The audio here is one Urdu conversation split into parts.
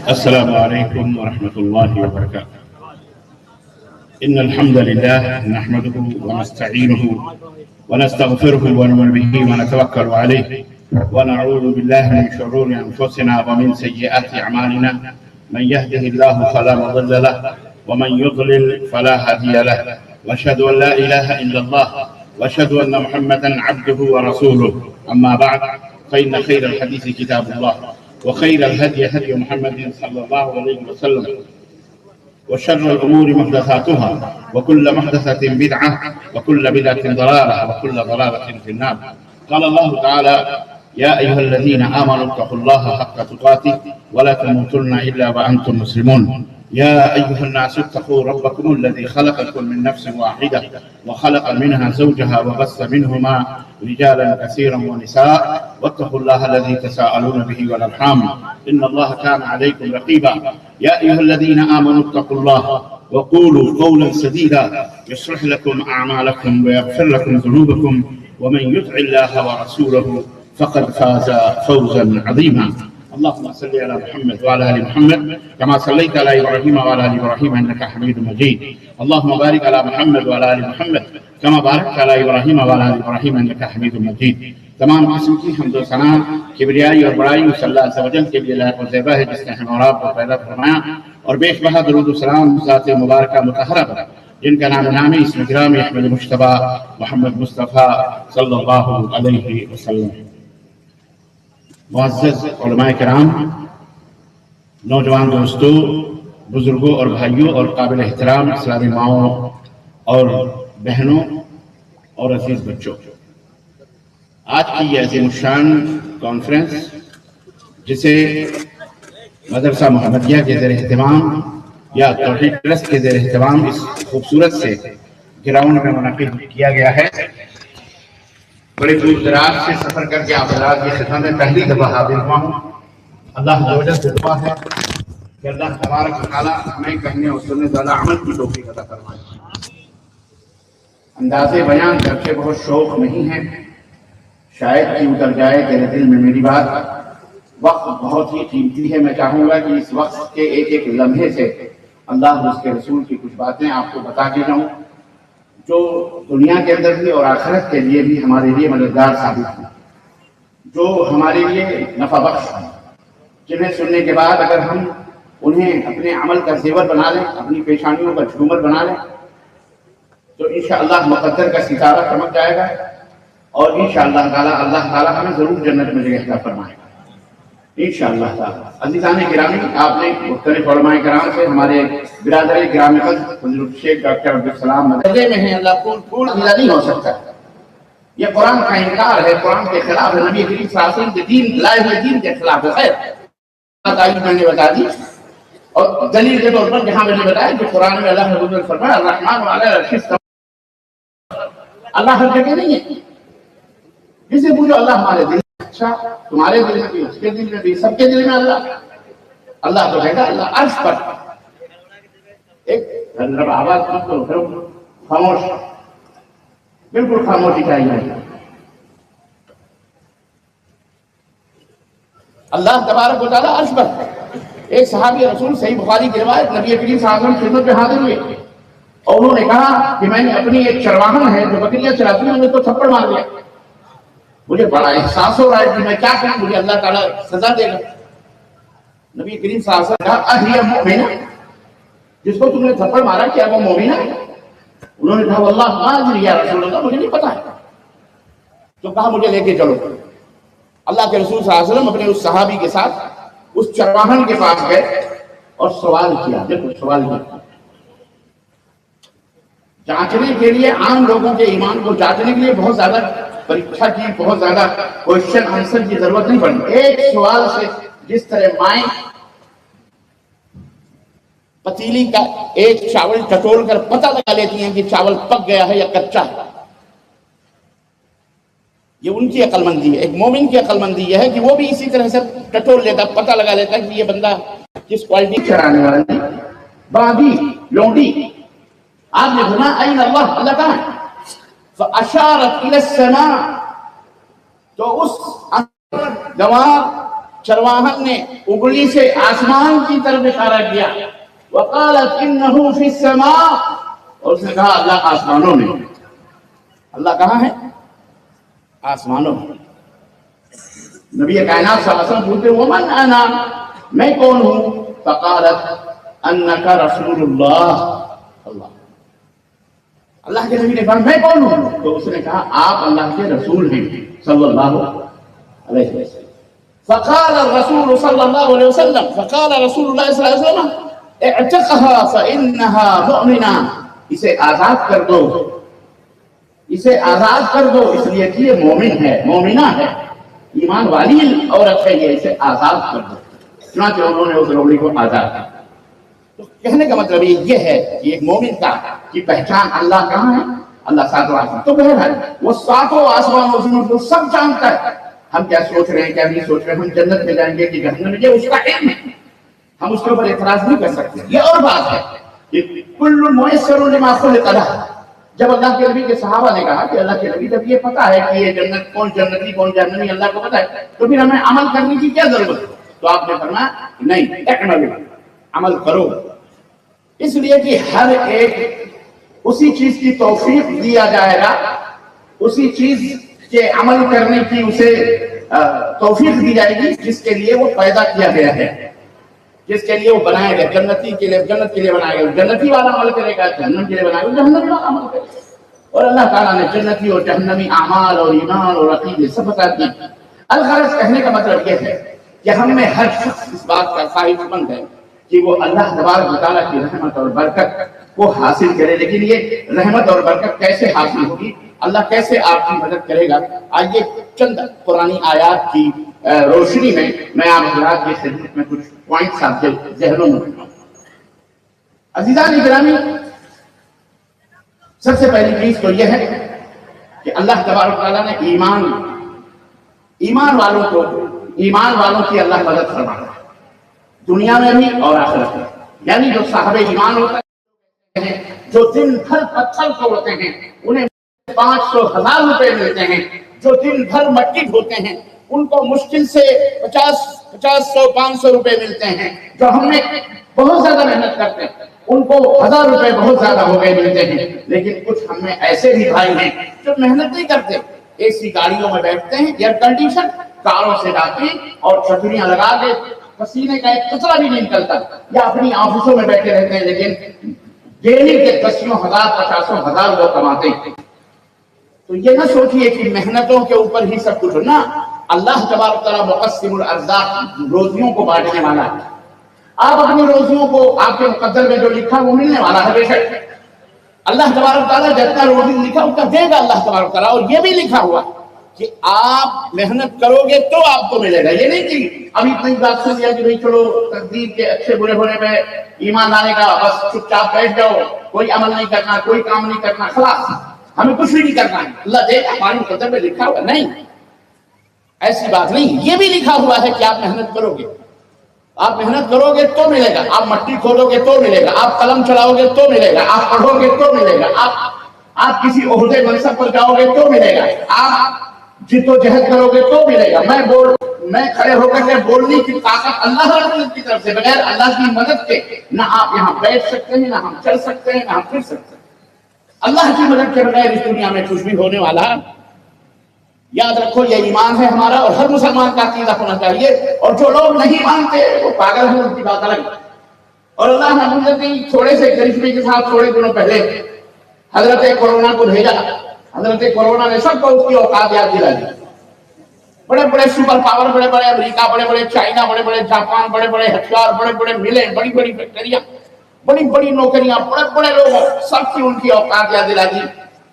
السلام عليكم ورحمة الله وبركاته. إن الحمد لله نحمده ونستعينه ونستغفره ونؤمن به ونتوكل عليه ونعوذ بالله من شرور أنفسنا ومن سيئات أعمالنا. من يهده الله فلا مضل له ومن يضلل فلا هادي له، وأشهد أن لا إله إلا الله وأشهد أن محمدا عبده ورسوله. أما بعد، فإن خير الحديث كتاب الله، وخير الهدي هدي محمد صلى الله عليه وسلم، وشر الأمور محدثاتها، وكل محدثة بدعة، وكل بدعة ضلالة، وكل ضلالة في النار. قال الله تعالى: يا أيها الذين آمنوا اتقوا الله حق تقاته ولا تموتن إلا وأنتم مسلمون. يا أيها الناس اتقوا ربكم الذي خلقكم من نفس واحدة وخلق منها زوجها وبث منهما رجالا كثيرا ونساء، واتقوا الله الذي تساءلون به والأرحام إن الله كان عليكم رقيبا. يا أيها الذين آمنوا اتقوا الله وقولوا قولا سديدا يصلح لكم أعمالكم ويغفر لكم ذنوبكم، ومن يطع الله ورسوله فقد فاز فوزا عظيما. اللهم صل على محمد وعلى ال محمد كما صليت على ابراهيم وعلى ال ابراهيم انك حميد مجيد. اللهم بارك على محمد وعلى ال محمد كما باركت على ابراهيم وعلى ال ابراهيم انك حميد مجيد. تمام قسم کی حمد و ثنا کبریائی اور بڑائی صلی اللہ عز و جل کے لیے لائق و زیبا ہے، جس نے ہم اور آپ کو پیدا فرمایا، اور بے بہا درود و سلام ذات مبارکہ مطہرہ پر جن کا نام نامی اسم گرامی احمد مجتبیٰ محمد مصطفیٰ صلی اللہ علیہ وسلم. معزز علماء کرام، نوجوان دوستوں، بزرگوں اور بھائیوں اور قابل احترام اسلامی ماؤں اور بہنوں اور عزیز بچوں، آج کی یہ عظیم الشان کانفرنس جسے مدرسہ محمدیہ کے زیر اہتمام یا توحید ٹرسٹ کے زیر اہتمام اس خوبصورت سے گراؤنڈ میں منعقد کیا گیا ہے، بڑے دور دراز سے سفر کر کے آپ حضرات کی خدمت میں پہلی دفعہ حاضر ہوا ہوں. اللہ جل سے دعا ہے کہ اللہ تبارک و تعالیٰ ہمیں کہنے اور سننے والا عمل کی توفیق عطا فرمائے. انداز بیان گرچہ بہت شوق نہیں ہے، شاید کہ اتر جائے تیرے دل میں میری بات. وقت بہت ہی قیمتی ہے، میں چاہوں گا کہ اس وقت کے ایک ایک لمحے سے اللہ اور اس کے رسول کی کچھ باتیں آپ کو بتا کے جاؤں جو دنیا کے اندر بھی اور آخرت کے لیے بھی ہمارے لیے مددگار ثابت ہیں، جو ہمارے لیے نفع بخش ہیں، جنہیں سننے کے بعد اگر ہم انہیں اپنے عمل کا زیور بنا لیں، اپنی پیشانیوں کا جھومر بنا لیں، تو انشاءاللہ مقدر کا ستارہ چمک جائے گا، اور انشاءاللہ تعالی اللہ تعالی ہمیں ضرور جنت میں جگہ عطا فرمائے گا انشاءاللہ تعالی. عزیزان گرامی، آپ نے مختلف علماء کرام سے ہمارے برادر گرامی قدر حضرت شیخ ڈاکٹر عبدالسلام مدرسے میں ہیں، اللہ پھول ڈھیلا نہیں ہو سکتا. یہ قرآن کا انکار ہے، قرآن کے خلاف ہے، نبی کریم صلی اللہ علیہ وسلم کے دین لائے ہوئے دین کے خلاف ہے. خیر میں نے بتا دی، اور دلیل کے طور پر جہاں میں نے بتایا کہ قرآن میں اللہ نے فرمایا الرحمن علی العرش استوى. اللہ ہر جگہ نہیں ہے. جسے پوچھو اللہ ہمارے دل میں، اچھا تمہارے دل میں بھی، اس کے دل میں بھی، سب کے دل میں اللہ تو کہتا اللہ عرش پر. ایک آواز مت کرو، خاموش، بالکل خاموشی چاہیے. اللہ تبارک و تعالیٰ عرش پر. ایک صحابی رسول صحیح بخاری کی روایت، نبی کریم صلی اللہ علیہ وسلم خدمت میں حاضر ہوئے اور انہوں نے کہا کہ میں نے اپنی ایک چرواہن ہے جو بکریاں چراتی ہیں، انہیں تو تھپڑ مار دیا. مجھے بڑا احساس ہو رہا ہے کہ میں کیا کروں، مجھے اللہ تعالیٰ سزا دے گا. نبی کریم صلی اللہ علیہ وسلم نے کہا اَهِيَ مُؤْمِنَةٌ، جس کو تم نے تھپڑ مارا کیا وہ مومن ہے؟ انہوں نے کہا واللہ ما ادری یا رسول اللہ، مجھے نہیں پتا ہے. تو کہا مجھے لے کے چلو. اللہ کے رسول صلی اللہ علیہ وسلم اپنے اس صحابی کے ساتھ اس چرواہن کے پاس گئے اور سوال کیا. دیکھو سوال کیا، جانچنے کے لیے، عام لوگوں کے ایمان کو جانچنے کے لیے بہت زیادہ پریکشا کی، بہت زیادہ کوشچن آنسر کی ضرورت نہیں پڑی. ایک سوال سے جس طرح مائیں پتیلی کا ایک چاول ٹٹول کر پتہ لگا لیتی ہیں کہ چاول پک گیا ہے یا کچا ہے، یہ ان کی عقل مندی ہے. ایک مومن کی عقل مندی یہ ہے کہ وہ بھی اسی طرح سے ٹٹول لیتا، پتہ لگا لیتا کہ یہ بندہ کس کوالٹی چرانے والا ہے. باندھی لونڈی، آپ نے گنا این اللہ، اللہ کہاں ہے؟ فاشارت الی السماء، تو اس گوار چرواہن نے انگلی سے آسمان کی طرف اشارہ کیا، وقالت انه فی السماء، اور اس نے کہا اللہ آسمانوں میں۔ اللہ کہاں ہے؟ آسمانوں میں۔ نبی کائنات صلی اللہ علیہ وسلم پوچھتے ومن انا، میں کون ہوں؟ فقالت انک رسول اللہ، اللہ کے نبی نے کہا میں کون ہوں؟ تو اس نے کہا آپ اللہ کے رسول ہیں صلی اللہ علیہ وسلم۔ فقال الرسول صلی اللہ علیہ وسلم، فقال رسول اللہ صلی اللہ علیہ وسلم اعتقها فإنها مؤمنہ، اسے آزاد کر دو، اسے آزاد کر دو، اس لیے کہ یہ مومن ہے، مومنہ ہے، ایمان والی عورت ہے، یہ اسے آزاد کر دو۔ چنانچہ انہوں نے اس لوگوں کو آزاد کیا۔ تو کہنے کا مطلب یہ ہے کہ ایک مومن کی پہچان اللہ کہاں ہے؟ اللہ ساتوں آسمان، تو بہرحال وہ ساتوں آسمانوں کو سب جانتا ہے۔ ہم کیا سوچ رہے ہیں، کیا نہیں سوچ رہے ہیں، ہم جنت میں جائیں گے کہ جہنم میں، یہ اس کا علم ہے، ہم اس کے اوپر اعتراض نہیں کر سکتے۔ یہ اور بات ہے کہ کل میسر لما خلق لہ، جب اللہ کے نبی کے صحابہ نے کہا کہ اللہ کے نبی جب یہ پتا ہے کہ یہ جنت کون جنتی کون جہنمی اللہ کو پتا ہے، تو پھر ہمیں عمل کرنے کی کیا ضرورت ہے؟ تو آپ نے فرمایا نہیں، اعملوا، عمل کرو، اس لیے کہ ہر ایک اسی چیز کی توفیق دیا جائے گا، اسی چیز کے عمل کرنے کی اسے توفیق دی جائے گی جس کے لیے وہ پیدا کیا گیا ہے، جس کے لیے وہ بنایا گیا۔ جنتی کے لیے جنت کے لیے بنایا گیا، جنتی والا عمل کرے گا، جہنم کے لیے بنایا گیا جہنمی والا عمل کرے گا۔ اور اللہ تعالیٰ نے جنتی اور جہنمی اعمال اور ایمان اور عقیدے سب بتا دی۔ الغرض کہنے کا مطلب یہ ہے کہ ہم میں ہر شخص اس بات کا خواہش مند ہے کہ وہ اللہ تبارک و تعالیٰ کی رحمت اور برکت کو حاصل کرے، لیکن یہ رحمت اور برکت کیسے حاصل ہوگی، اللہ کیسے آپ کی مدد کرے گا؟ آئیے چند قرآنی آیات کی روشنی میں آپ حضرات کی خدمت میں کچھ پوائنٹس آپ کے ذہنوں میں رکھتا ہوں۔ عزیزان گرامی، سب سے پہلی چیز تو یہ ہے کہ اللہ تبارک و تعالیٰ نے ایمان والوں کی اللہ مدد فرماتا ہے، دنیا میں بھی اور آخرت میں۔ یعنی جو صاحب ایمان ہوتا ہے، جو دن بھر پتھر توڑتے ہیں، انہیں 500 ہزار روپے ملتے ہیں، جو دن بھر مٹی دھوتے ہیں ان کو مشکل سے 500 روپے ملتے ہیں، جو ہم نے بہت زیادہ محنت کرتے ہیں ان کو 1000 روپے بہت زیادہ ہو گئے ملتے ہیں۔ لیکن کچھ ہم میں ایسے بھی بھائی ہیں جو محنت نہیں کرتے، اے سی گاڑیوں میں بیٹھتے ہیں، ایئر کنڈیشن کاروں سے جاتے ہیں اور چھتریاں لگا کے پسینے کا ایک قطرہ بھی نہیں نکلتا، یا اپنی آفسوں میں بیٹھے رہتے ہیں، لیکن ڈیلی کے 10 ہزار 50 ہزار وہ کماتے ہیں۔ تو یہ نہ سوچئے کہ محنتوں کے اوپر ہی سب کچھ ہونا، اللہ تبارک تعالیٰ مقسم الارزاق، روزیوں کو بانٹنے والا ہے۔ آپ اپنی روزیوں کو آپ کے مقدر میں جو لکھا وہ ملنے والا ہے، بے شک اللہ تبارک تعالیٰ جتنا روزی لکھا اتنا دے گا اللہ تبارک تعالیٰ۔ اور یہ بھی لکھا ہوا کہ آپ محنت کرو گے تو آپ کو ملے گا، یہ نہیں کہ ابھی اتنی بات سن لیا کہ بھائی چلو تقدیر کے اچھے برے ہونے میں ایمان لانے کا، بس چپ چاپ بیٹھ جاؤ، کوئی عمل نہیں کرنا، کوئی کام نہیں کرنا، خلاص ہمیں کچھ بھی نہیں کرنا ہے، اللہ دے گا، ہمارے مقدر میں لکھا ہوا۔ نہیں، ایسی بات نہیں، یہ بھی لکھا ہوا ہے کہ آپ محنت کرو گے، آپ محنت کرو گے تو ملے گا، آپ مٹی کھودو گے تو ملے گا، آپ قلم چلاؤ گے تو ملے گا، آپ پڑھو گے تو ملے گا، آپ کسی عہدے منصب پر جاؤ گے تو ملے گا، آپ جد و جہد کرو گے تو ملے گا۔ میں کھڑے ہو کر کے بولنے کی طاقت اللہ رب العزت کی طرف سے، بغیر اللہ کی مدد کے نہ آپ یہاں بیٹھ سکتے ہیں، نہ ہم چل سکتے ہیں، نہ ہم پھر سکتے ہیں۔ اللہ کی مدد کے بغیر اس دنیا میں کچھ بھی ہونے والا، یاد رکھو یہ ایمان ہے ہمارا، اور ہر مسلمان کا عقیدہ ہونا چاہیے۔ اور جو لوگ نہیں مانتے وہ پاگل ہیں، ان کی بات الگ۔ اور اللہ نے ہمیں تھوڑے سے کرشمے کے ساتھ تھوڑے دنوں پہلے حضرت کورونا کو بھیجا، حضرت کورونا نے سب کو اس کی اوقات یاد دلا دی۔ بڑے بڑے سپر پاور، بڑے بڑے امریکہ، بڑے بڑے چائنا، بڑے بڑے جاپان، بڑے بڑے ہتھیار، بڑے بڑے ملیں، بڑی بڑی فیکٹریاں، بڑی بڑی نوکریاں، بڑے بڑے لوگ، سب کی ان کی اوقات یاد دلا دی۔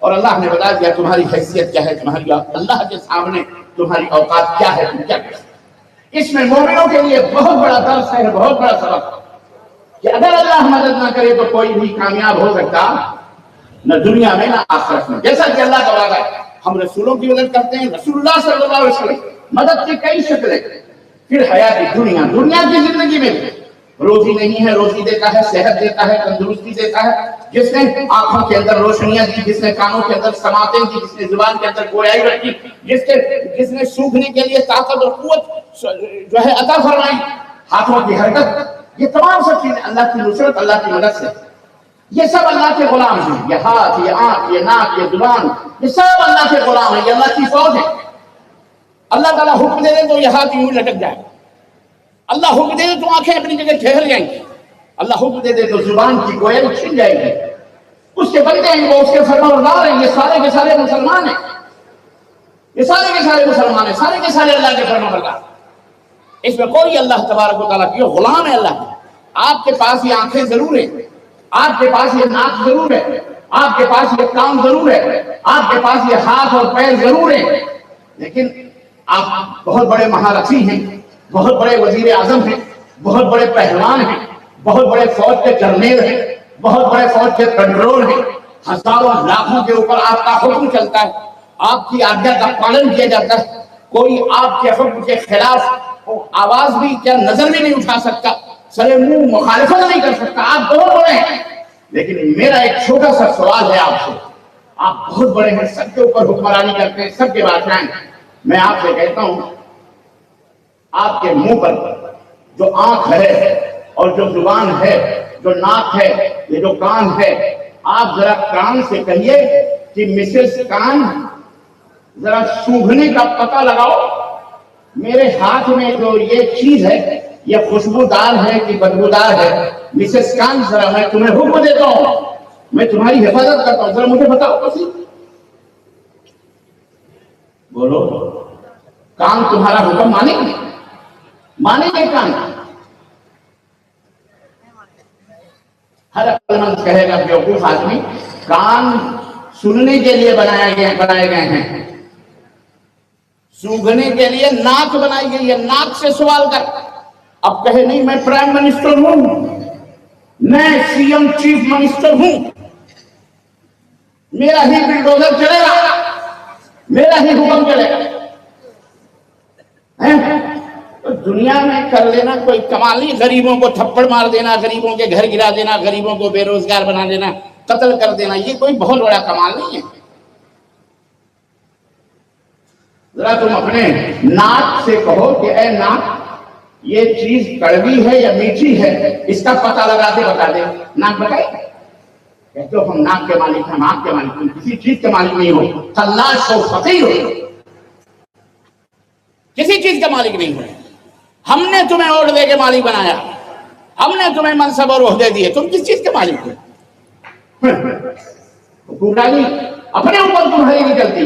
اور اللہ نے بتا دیا تمہاری حیثیت کیا ہے، تمہاری اللہ کے سامنے تمہاری اوقات کیا ہے، تم کیا کر سکتے۔ اس میں مومنوں کے لیے بہت بڑا درس ہے، بہت بڑا سبق کہ اگر اللہ مدد نہ کرے تو کوئی بھی کامیاب ہو سکتا نہ دنیا میں نہ آخرت میں۔ جیسا کہ اللہ کا وعدہ ہے، ہم رسولوں کی مدد کرتے ہیں، رسول اللہ صلی اللہ علیہ وسلم مدد کی کئی شکلیں۔ پھر حیات دنیا کی زندگی میں روزی نہیں ہے روزی دیتا ہے، صحت دیتا ہے، تندرستی دیتا ہے، جس نے آنکھوں کے اندر روشنیاں دی، جس نے کانوں کے اندر سماعتیں دی، جس نے زبان کے اندر گویائی رکھی، جس نے سوکھنے کے لیے طاقت اور قوت جو ہے عطا فرمائی، ہاتھوں کی حرکت، یہ تمام سب چیزیں اللہ کی نصرت، اللہ کی مدد سے، یہ سب اللہ کے غلام ہیں۔ یہ ہاتھ، یہ آنکھ، یہ ناک، یہ زبان، یہ سب اللہ کے غلام ہیں، یہ اللہ کی فوج ہے۔ اللہ تعالیٰ حکم دے دے تو یہ ہاتھ یوں لٹک جائے، اللہ حکم دے دے تو آنکھیں اپنی جگہ ٹھہر جائیں گی، اللہ حکم دے دے تو زبان کی گویل چھن جائے گی، اس کے بندے ہیں وہ اس کے فرمانبردار ہیں، یہ سارے کے سارے مسلمان ہیں، یہ سارے کے سارے مسلمان ہیں، سارے کے سارے اللہ کے فرمانبردار، اس میں کوئی اللہ تبارک و تعالیٰ کی غلام ہے اللہ کا۔ آپ کے پاس یہ آنکھیں ضرور ہیں، آپ کے پاس یہ ناک ضرور ہے، آپ کے پاس یہ کان ضرور ہے، آپ کے پاس یہ ہاتھ اور پیر ضرور ہیں، لیکن آپ بہت بڑے مہاراشی ہیں، بہت بڑے وزیر اعظم ہیں، بہت بڑے پہلوان ہیں، بہت بڑے فوج کے جرنیل ہیں، بہت بڑے فوج کے کنٹرول ہیں، ہزاروں لاکھوں کے اوپر آپ کا حکم چلتا ہے، آپ کی آجزا کا پالن کیا جاتا ہے، کوئی آپ کے حکم کے خلاف آواز بھی کیا نظر بھی نہیں اٹھا سکتا، سرے منہ مخالفت نہیں کر سکتا، آپ بہت بڑے ہیں، لیکن میرا ایک چھوٹا سا سوال ہے آپ سے، آپ بہت بڑے ہیں، سب کے اوپر حکمرانی کرتے ہیں، سب کے بادشاہ ہیں، میں آپ سے کہتا ہوں آپ کے منہ پر جو آنکھ ہے اور جو زبان ہے، جو ناک ہے، یہ جو کان ہے، آپ ذرا کان سے کہیے کہ مسز کان ذرا سونگھنے کا پتہ لگاؤ، میرے ہاتھ میں جو یہ چیز ہے یہ خوشبودار ہے کہ بدبودار ہے، مسز کان ذرا میں تمہیں حکم دیتا ہوں، میں تمہاری حفاظت کرتا ہوں، ذرا مجھے بتاؤ کسی بولو کان تمہارا حکم مانیں گے کان؟ ہر عقل مند کہے گا بیوقوف آدمی کان سننے کے لیے بنائے گئے ہیں، سونگھنے کے لیے ناک بنائی گئی ہے، ناک سے سوال کر، اب کہے نہیں میں پرائم منسٹر ہوں، میں سی ایم چیف منسٹر ہوں، میرا ہی بلڈوزر چلے گا، میرا ہی حکم چلے گا، تو دنیا میں کر لینا کوئی کمال نہیں، غریبوں کو تھپڑ مار دینا، غریبوں کے گھر گرا دینا، غریبوں کو بے روزگار بنا دینا، قتل کر دینا، یہ کوئی بہت بڑا کمال نہیں ہے۔ ذرا تم اپنے ناک سے کہو کہ اے ناک یہ چیز کڑوی ہے یا میٹھی ہے، اس کا پتہ لگا کے بتا دے، ناک بتائے، کہتے ہو ہم ناک کے مالک ہیں، ہم آنکھ کے مالک ہیں، کسی چیز کے مالک نہیں ہو، خلاص ہو، فقیر ہو، کسی چیز کا مالک نہیں ہو، ہم نے تمہیں عہدے کے مالک بنایا، ہم نے تمہیں منصب اور عہدے دیے، تم کس چیز کے مالک ہو؟ حکمرانی اپنے اوپر تمہاری نہیں چلتی،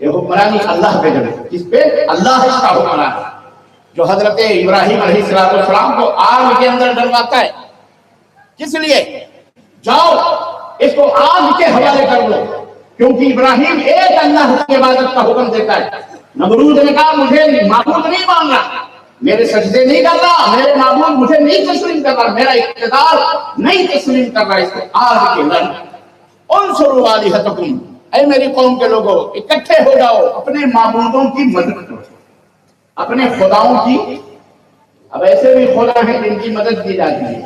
یہ حکمرانی اللہ پہ چلے، کس پہ؟ اللہ کا حکمران، جو حضرت ابراہیم علیہ السلام کو آگ کے اندر ڈلواتا ہے، کس لیے؟ جاؤ اس کو آگ کے حوالے کر دو، کیونکہ ابراہیم ایک اللہ کی عبادت کا حکم دیتا ہے۔ نمرود نے کہا مجھے معبود نہیں مان رہا، میرے سجدے نہیں کر رہا، میرے معبود مجھے نہیں تسلیم کر رہا، میرا اقتدار نہیں تسلیم کر رہا، اس کو آگ کے اندر انصروا آلہتکم، اے میری قوم کے لوگوں اکٹھے ہو جاؤ، اپنے معبودوں کی مدد کرو، اپنے خداؤں کی، اب ایسے بھی خدا ہیں جن کی مدد کی جاتی ہے،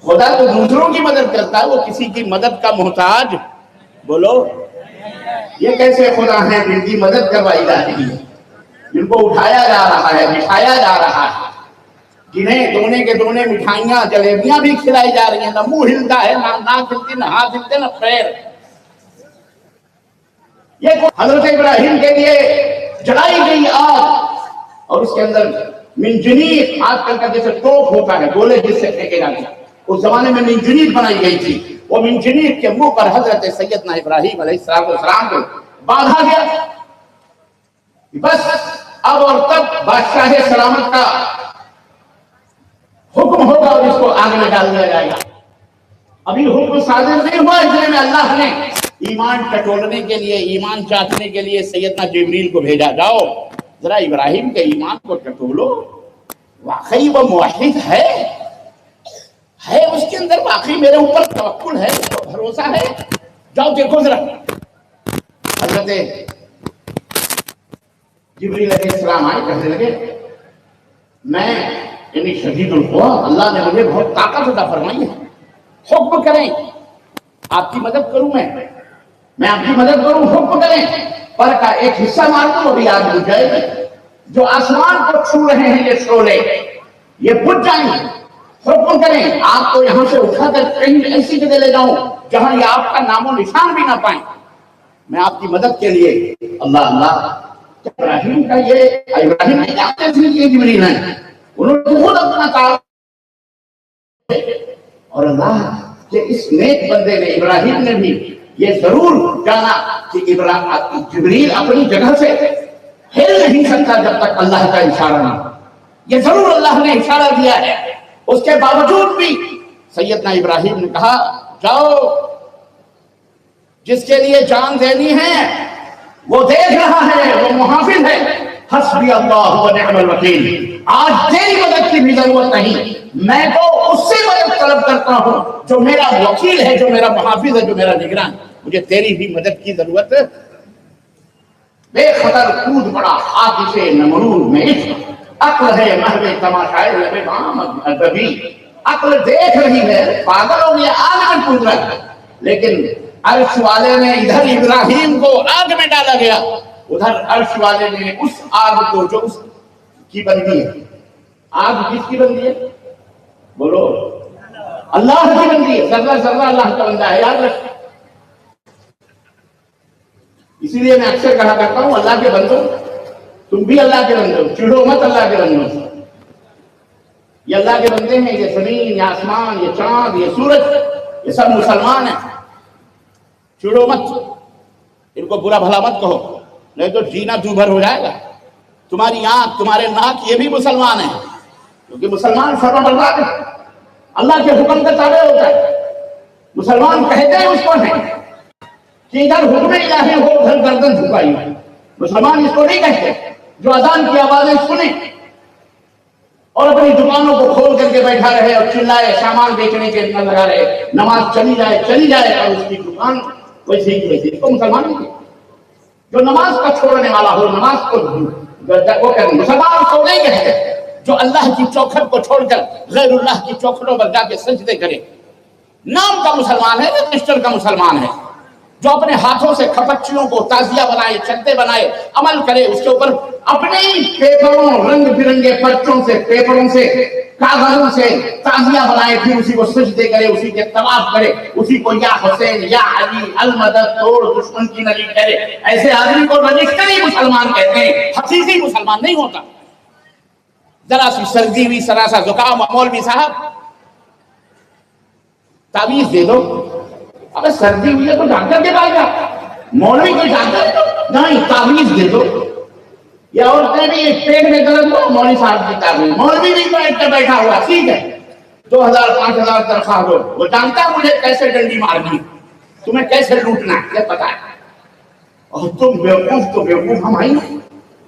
خدا تو دوسروں کی مدد کرتا ہے، وہ کسی کی مدد کا محتاج، بولو یہ کیسے خدا ہیں جن کی مدد کروائی جا رہی ہے، جن کو اٹھایا جا رہا ہے، بٹھایا جا رہا ہے، جنہیں دونے کے دونے مٹھائیاں جلیبیاں بھی کھلائی جا رہی ہیں، نہ منہ ہلتا ہے، نہ ناک ہلتی، نہ ہاتھ ہلتے، نہ پیر، یہ حضرت ابراہیم کے لیے جلائی گئی آگ، اور اس کے اندر منجنیق، آج کل کا جیسے توپ ہوتا ہے گولے جس سے پھینکے جاتے ہیں، اس زمانے میں منجنیق بنائی گئی تھی، وہ منجنیق کے منہ پر حضرت سیدنا ابراہیم علیہ السلام کو باندھا گیا، بس اب اور تب بادشاہ سلامت کا حکم ہوگا اور اس کو آگ میں ڈال دیا جائے گا، ابھی حکم صادر نہیں ہوا، اس لیے میں اللہ نے ایمان ٹٹولنے کے لیے، ایمان چاٹنے کے لیے سیدنا جبریل کو بھیجا، جاؤ ذرا ابراہیم کے ایمان کو ٹٹولو، واقعی وہ موحد ہے اس کے اندر واقعی میرے اوپر توکل ہے، بھروسہ ہے، جاؤ دیکھو ذرا۔ حضرت جبریل علیہ السلام آئے، کہنے لگے میں انی شدید القوا، اللہ نے مجھے بہت طاقت عطا فرمائی ہے، حکم کریں آپ کی مدد کروں، میں آپ کی مدد کروں، حکم کریں، پر کا ایک حصہ مار دوں وہ بھی یاد ہو جائے گی، جو آسمان کو چھو رہے ہیں یہ شعلے یہ بجھ جائیں گے، حکم کریں آپ کو یہاں سے اٹھا کر کہیں ایسی جگہ لے جاؤں جہاں یہ آپ کا نام و نشان بھی نہ پائیں، میں آپ کی مدد کے لیے اللہ اللہ۔ ابراہیم کا یہ ابراہیم نہیں جانتے تھے کہ یہ جبریل ہیں، انہوں نے خود اپنا کام، اور اللہ کہ اس نیک بندے نے ابراہیم نے بھی یہ ضرور جانا کہ جبریل اپنی جگہ سے ہل نہیں سکتا جب تک اللہ کا اشارہ نہ ہو، یہ ضرور اللہ نے اشارہ دیا ہے، اس کے باوجود بھی سیدنا ابراہیم نے کہا جاؤ، جس کے لیے جان دینی ہے وہ دیکھ رہا ہے، وہ محافظ ہے، حسبی اللہ و نعم الوکیل، آج تیری مدد کی بھی ضرورت نہیں، میں تو اس سے مدد طلب کرتا ہوں جو میرا وکیل ہے، جو میرا محافظ ہے، جو میرا نگران، مجھے تیری بھی مدد کی ضرورت ہے۔ بے خطر کود پڑا حادث نمرود میں عشق، عقل ہے محو تماشائے لب عام ادبی، عقل دیکھ رہی ہے، پاگل ہو گیا، آگ میں کود رہا ہے، لیکن عرش والے نے ادھر ابراہیم کو آگ میں ڈالا گیا، ادھر عرش والے نے اس آگ کو جو اس کی بندی ہے، آگ کس کی بندی ہے بولو، اللہ کی بندی ہے، ذرہ ذرہ اللہ کا بندہ ہے، یاد رکھ۔ اسی لیے میں اکثر کہا کرتا ہوں اللہ کے بندو تم بھی اللہ کے بندے ہو، چڑھو مت اللہ کے بندوں سے، یہ اللہ کے بندے ہیں، یہ زمین، یہ آسمان، یہ چاند، یہ سورج، یہ سب مسلمان ہیں، چڑھو مت، ان کو برا بھلا مت کہو، نہیں تو جینا دوبھر ہو جائے گا، تمہاری آنکھ تمہارے ناک یہ بھی مسلمان ہیں، کیونکہ مسلمان فرما بردار ہے، اللہ کے حکم کا تابع ہوتا ہے، مسلمان کہتے ہیں اس کو ہیں کہ ادھر حکم الہی ہو ادھر گردن جھکائی ہو، مسلمان اس کو نہیں کہتے جو اذان کی آوازیں سنیں اور اپنی دکانوں کو کھول کر کے بیٹھا رہے اور چلائے، سامان بیچنے کے نہ لگا رہے، نماز چلی جائے اور اس کی دکان ویسے ہی ویسے، اس کو مسلمان نہیں کہتے، جو نماز کا چھوڑنے والا ہو، نماز کو وہ کہتے، مسلمان اس کو نہیں کہتے جو اللہ کی چوکھٹ کو چھوڑ کر غیر اللہ کی چوکھٹوں پر جا کے سجدے کرے، نام کا مسلمان ہے، رجسٹر کا مسلمان ہے، جو اپنے ہاتھوں سے کھپچیوں کو تازیہ بنائے، چندے بنائے، عمل کرے، اس کے اوپر اپنے پیپروں، رنگ برنگے پرچوں سے، پیپروں سے، کاغذوں سے تازیہ بنائے، پھر اسی کو سجدے کرے، اسی کے طواف کرے، اسی کو یا حسین یا علی المدد توڑ دشمن کی نلی کرے، ایسے آدمی کو رجسٹری مسلمان کہتے ہیں، حقیقی مسلمان نہیں ہوتا۔ ذرا سی سردی ہوئی، ذرا سا زکام، مولوی صاحب تعویذ دے دو، ابے سردی ہوئی ہے تو ڈاکٹر کے پاس جا، مولوی کوئی ڈاکٹر نہیں، تعویذ دے دو، یا عورتیں بھی ایک پیٹ میں درد ہو، مولوی صاحب کی تعویذ، مولوی بھی بیٹھ کے بیٹھا ہوا، ٹھیک ہے 2000 5000 تنخواہ دو، وہ جانتا مجھے کیسے ڈنڈی مارنی، تمہیں کیسے لوٹنا ہے یہ پتا ہے، اور تم بیوقوف تو بیوقوف ہم آئی،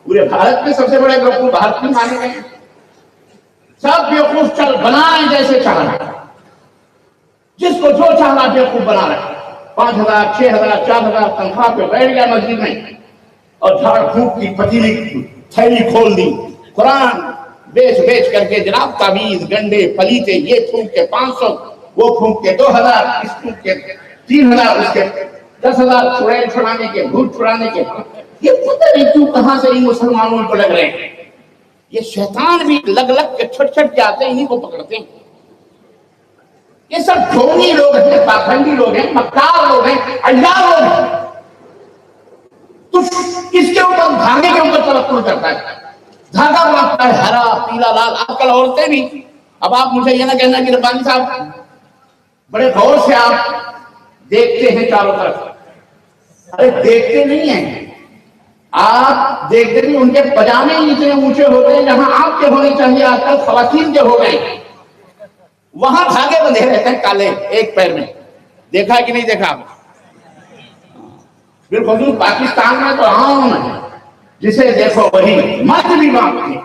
پورے بھارت میں سب سے بڑے بیوقوف بھارت میں مانے گئے، سب بیوقوف چل بنا رہے ہیں جیسے چاہ رہے ہیں، جس کو جو چاہنا بیوقوف بنا رہے، 5000 6000 4000 تنخواہ پہ بیٹھ گیا مسجد میں اور جھاڑ پھونک کی پتیلی تھیلی کھول دی، قرآن بیچ کر کے جناب تعویذ گنڈے پلیتے، یہ پھونک کے 500، وہ پھونک کے 2000، اس پھونک کے 3000، اس کے 10,000 چڑیل چھڑانے کے، بھوت چھڑانے کے، یہ پتہ نہیں کیوں کہاں سے ان مسلمانوں کو لگ رہے ہیں، یہ شیطان بھی لگ کے چھٹ کے آتے ہیں، انہیں کو پکڑتے ہیں، یہ سب ڈھونگی لوگ ہیں، پاکھنڈی لوگ ہیں، مکار لوگ ہیں، عیار لوگ ہیں، تو اس کے اوپر دھاگے کے اوپر توکل کرتا ہے، دھاگا بناتا ہے ہرا پیلا لال، آج کل عورتیں بھی، اب آپ مجھے یہ نہ کہنا کہ ربانی صاحب بڑے غور سے آپ دیکھتے ہیں چاروں طرف، ارے دیکھتے نہیں ہیں آپ، دیکھتے نہیں، ان کے پجامے اتنے اونچے ہوتے ہیں جہاں آپ کے ہونے چاہیے، آج کل خواتین کے ہو گئے، وہاں دھاگے بندھے رہتے ہیں کالے ایک پیر میں، دیکھا کہ نہیں دیکھا آپ؟ بالخصوص پاکستان میں تو عام ہے، جسے دیکھو وہی مرد بھی باندھتے ہیں،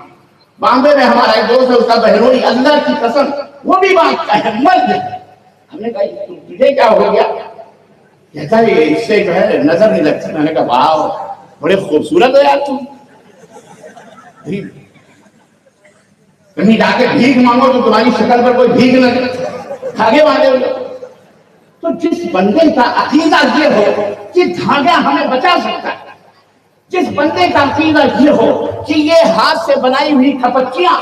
بامبے میں ہمارا ایک دوست ہے، اس کا بہنوئی، اللہ کی قسم وہ بھی باندھتا ہے، مرد، ہم نے کہا تجھے کیا ہو گیا، کہتا ہے اس سے جو ہے نظر نہیں لگتی، میں نے کہا واو بڑے خوبصورت ہو یار تم، کہیں جا کے بھیک مانگو تو تمہاری شکل پر کوئی بھیک نہ دھاگے مانگے ہو. تو جس بندے کا عقیدہ یہ ہو کہ دھاگا ہمیں بچا سکتا ہے، جس بندے کا عقیدہ یہ ہو کہ یہ ہاتھ سے بنائی ہوئی کھپچیاں،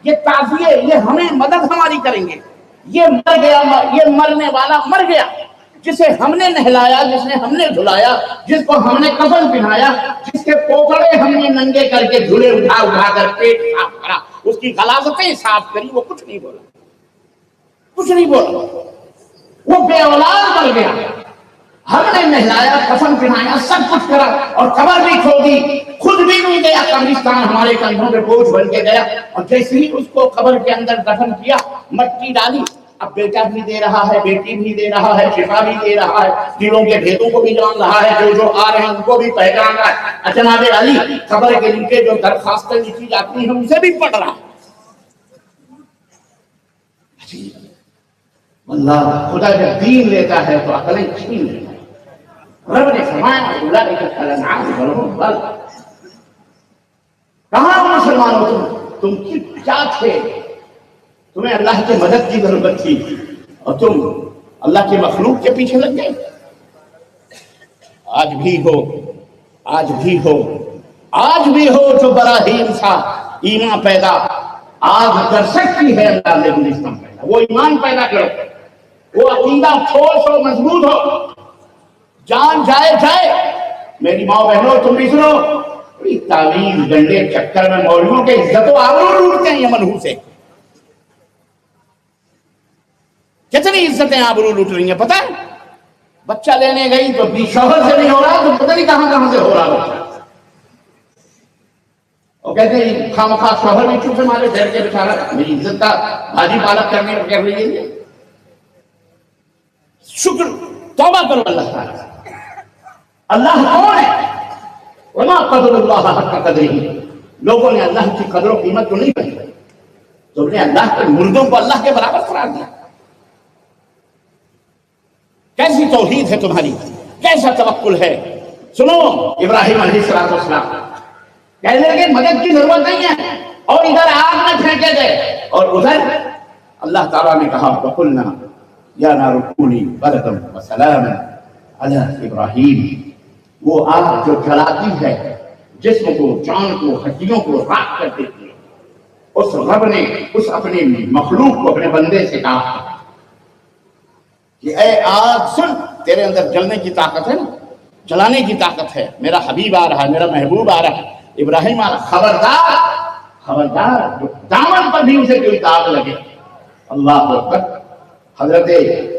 یہ تعزیے، یہ ہمیں مدد ہماری کریں گے، یہ مر گیا، یہ مرنے والا مر گیا، جسے ہم نے نہلایا، جس نے ہم نے دھلایا، جس کو ہم نے کفن پہنایا، جس کے پوکڑے ہم نے ننگے کر کے جھولے اٹھا اٹھا کر پیٹ صاف کرا، اس کی غلاظتیں صاف کری، وہ کچھ نہیں بولا، کچھ نہیں بولا، وہ بے اولاد مر گیا. ہم نے نہلایا، کفن پہنایا، سب کچھ کرا، اور قبر بھی کھودی، خود بھی نہیں گیا، قبرستان ہمارے کندھوں پہ بوجھ بن کے گیا. اور جیسے ہی اس کو قبر کے اندر دفن کیا، مٹی ڈالی، اب بیٹا بھی دے رہا ہے، بیٹی بھی دے رہا ہے، شفا بھی دے رہا ہے، دلوں کے بھیدوں کو بھی جان رہا ہے، جو آ رہے ہیں ان کو بھی پہچان رہا ہے. جناب علی قبر کے نیچے جو درخواستیں لکھی جاتی ہیں اسے بھی پڑھ رہا ہے. اللہ خدا جب دین لیتا ہے تو عقلیں چھین لیتا ہے. رب نے فرمایا اولئک کالانعام بل هم اضل. کہاں مسلمانوں تم کیا تھے؟ تمہیں اللہ کی مدد کی ضرورت تھی اور تم اللہ کے مخلوق کے پیچھے لگ گئے. آج بھی ہو، آج بھی ہو، آج بھی ہو جو براہیم تھا ایمان پیدا آج کر سکتی ہے اللہ نے گلستان پیدا. وہ ایمان پیدا کرو، وہ عقیدہ ٹھوس ہو، مضبوط ہو، جان جائے جائے. میری ماں بہنوں تم بھی سنو، تعویذ ڈنڈے چکر میں مولویوں کے عزت و آبرو لوٹتے ہیں یہ منحوس سے. کتنی عزتیں آبرو لوٹ رہی ہیں پتہ ہے؟ بچہ لینے گئی تو بھی شوہر سے نہیں ہو رہا تو پتہ نہیں کہاں سے ہو رہا بچہ. اور کہتے ہیں خواہ شوہر بھی چپ سے مارے ڈر کے بیچارہ میری عزت کا بھاجی پالک کرنے کر رہی ہے. شکر توبہ کرو اللہ تعالیٰ. اللہ کون ہے؟ وما قدر اللہ حق قدرہ. لوگوں نے اللہ کی قدر و قیمت کو نہیں پہنچائی، تم نے اللہ کے مردوں کو اللہ کے برابر قرار دیا. کیسی توحید ہے تمہاری، کیسا توکل ہے. سنو ابراہیم علیہ السلام کہنے لگے مدد کی ضرورت نہیں ہے، اور ادھر آگ میں پھینکے گئے اور ادھر اللہ تعالیٰ نے کہا وَقُلْنَا یا نار کونی بردا وسلاما علی ابراہیم. وہ آگ جو جلاتی ہے جسم کو، جان کو، ہڈیوں کو راکھ کر دیتی ہے، اس رب نے اس اپنے مخلوق کو اپنے بندے سے کہا کہ اے آگ سن، تیرے اندر جلنے کی طاقت ہے نا، جلانے کی طاقت ہے، میرا حبیب آ رہا ہے، میرا محبوب آ رہا ہے، ابراہیم آ رہا. خبردار خبردار جو دامن پر بھی اسے کوئی داغ لگے. اللہ اکبر. حضرت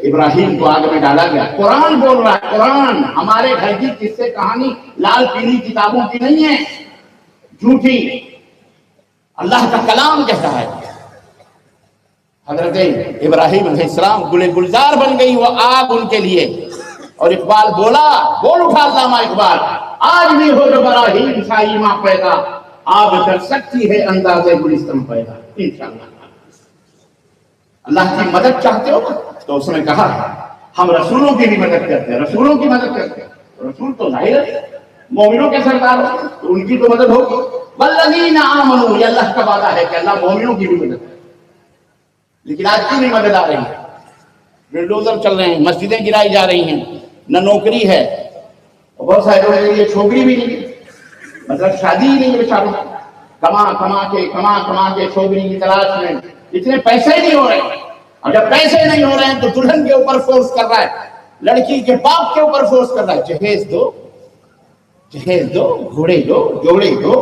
ابراہیم کو آگ میں ڈالا گیا. قرآن بول رہا ہے، قرآن ہمارے گھر کی قصے کہانی لال پیلی کتابوں کی نہیں ہے، جھوٹی، اللہ کا کلام کہتا ہے. حضرت ابراہیم علیہ السلام گل گلزار بن گئی وہ آگ ان کے لیے. اور اقبال بول اٹھا علامہ اقبال، آج بھی ہو جو براہیم تھا ایمان پیدا، آگ کر سکتی ہے انداز گلستان پیدا. انشاءاللہ اللہ کی مدد چاہتے ہو تو اس نے کہا ہم رسولوں کی بھی مدد کرتے ہیں، رسولوں کی مدد کرتے ہیں. رسول تو ظاہر ہے مومنوں کے سردار ہیں تو ان کی تو مدد ہوگی. والذین آمنوا، یہ اللہ کا وعدہ ہے کہ اللہ مومنوں کی بھی مدد کرے. لیکن آج کی نہیں مدد آ رہی ہے، بلڈوزر چل رہے ہیں، مسجدیں گرائی جا رہی ہیں، نہ نوکری ہے، اور بہت سارے لوگوں کے لیے چھوکری بھی نہیں ہے، مطلب شادی ہی نہیں ہے بیچاروں. کما کے چھوکری کی تلاش میں اتنے پیسے نہیں ہو رہے ہیں. اور جب پیسے نہیں ہو رہے ہیں تو دلہن کے اوپر فورس کر رہا ہے، لڑکی کے باپ کے اوپر فورس کر رہا ہے، جہیز دو، جہیز دو، گھوڑے دو، جوڑے دو،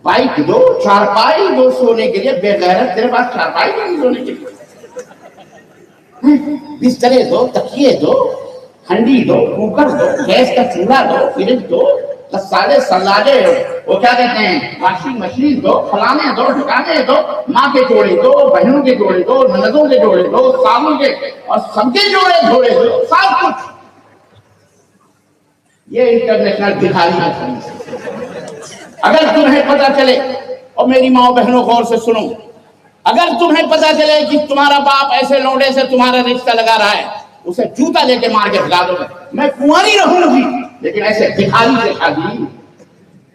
بائک دو، چارپائی دو سونے کے لیے. بے غیرت تیرے پاس چارپائی نہیں سونے کے لیے، بسترے دو، تکیے دو، ہنڈی دو، کوکر دو، گیس کا چولہا دو، فریج دو، غسالے سلادے، وہ کیا کہتے ہیں واشنگ مشین دو، فلانے دو، ٹھکانے دو، ماں کے جوڑے دو، بہنوں کے جوڑے دو، نندوں کے جوڑے دو، ساموں کے اور سب کے جوڑے دو، سب کچھ. یہ انٹرنیشنل بھکاری ہے. اگر تمہیں پتہ چلے، اور میری ماں بہنوں غور سے سنو، اگر تمہیں پتہ چلے کہ تمہارا باپ ایسے لونڈے سے تمہارا رشتہ لگا رہا ہے، اسے جوتا لے کے مار کے بھگا دو گے. میں کنواری رہوں گی لیکن ایسے بھکاری سے شادی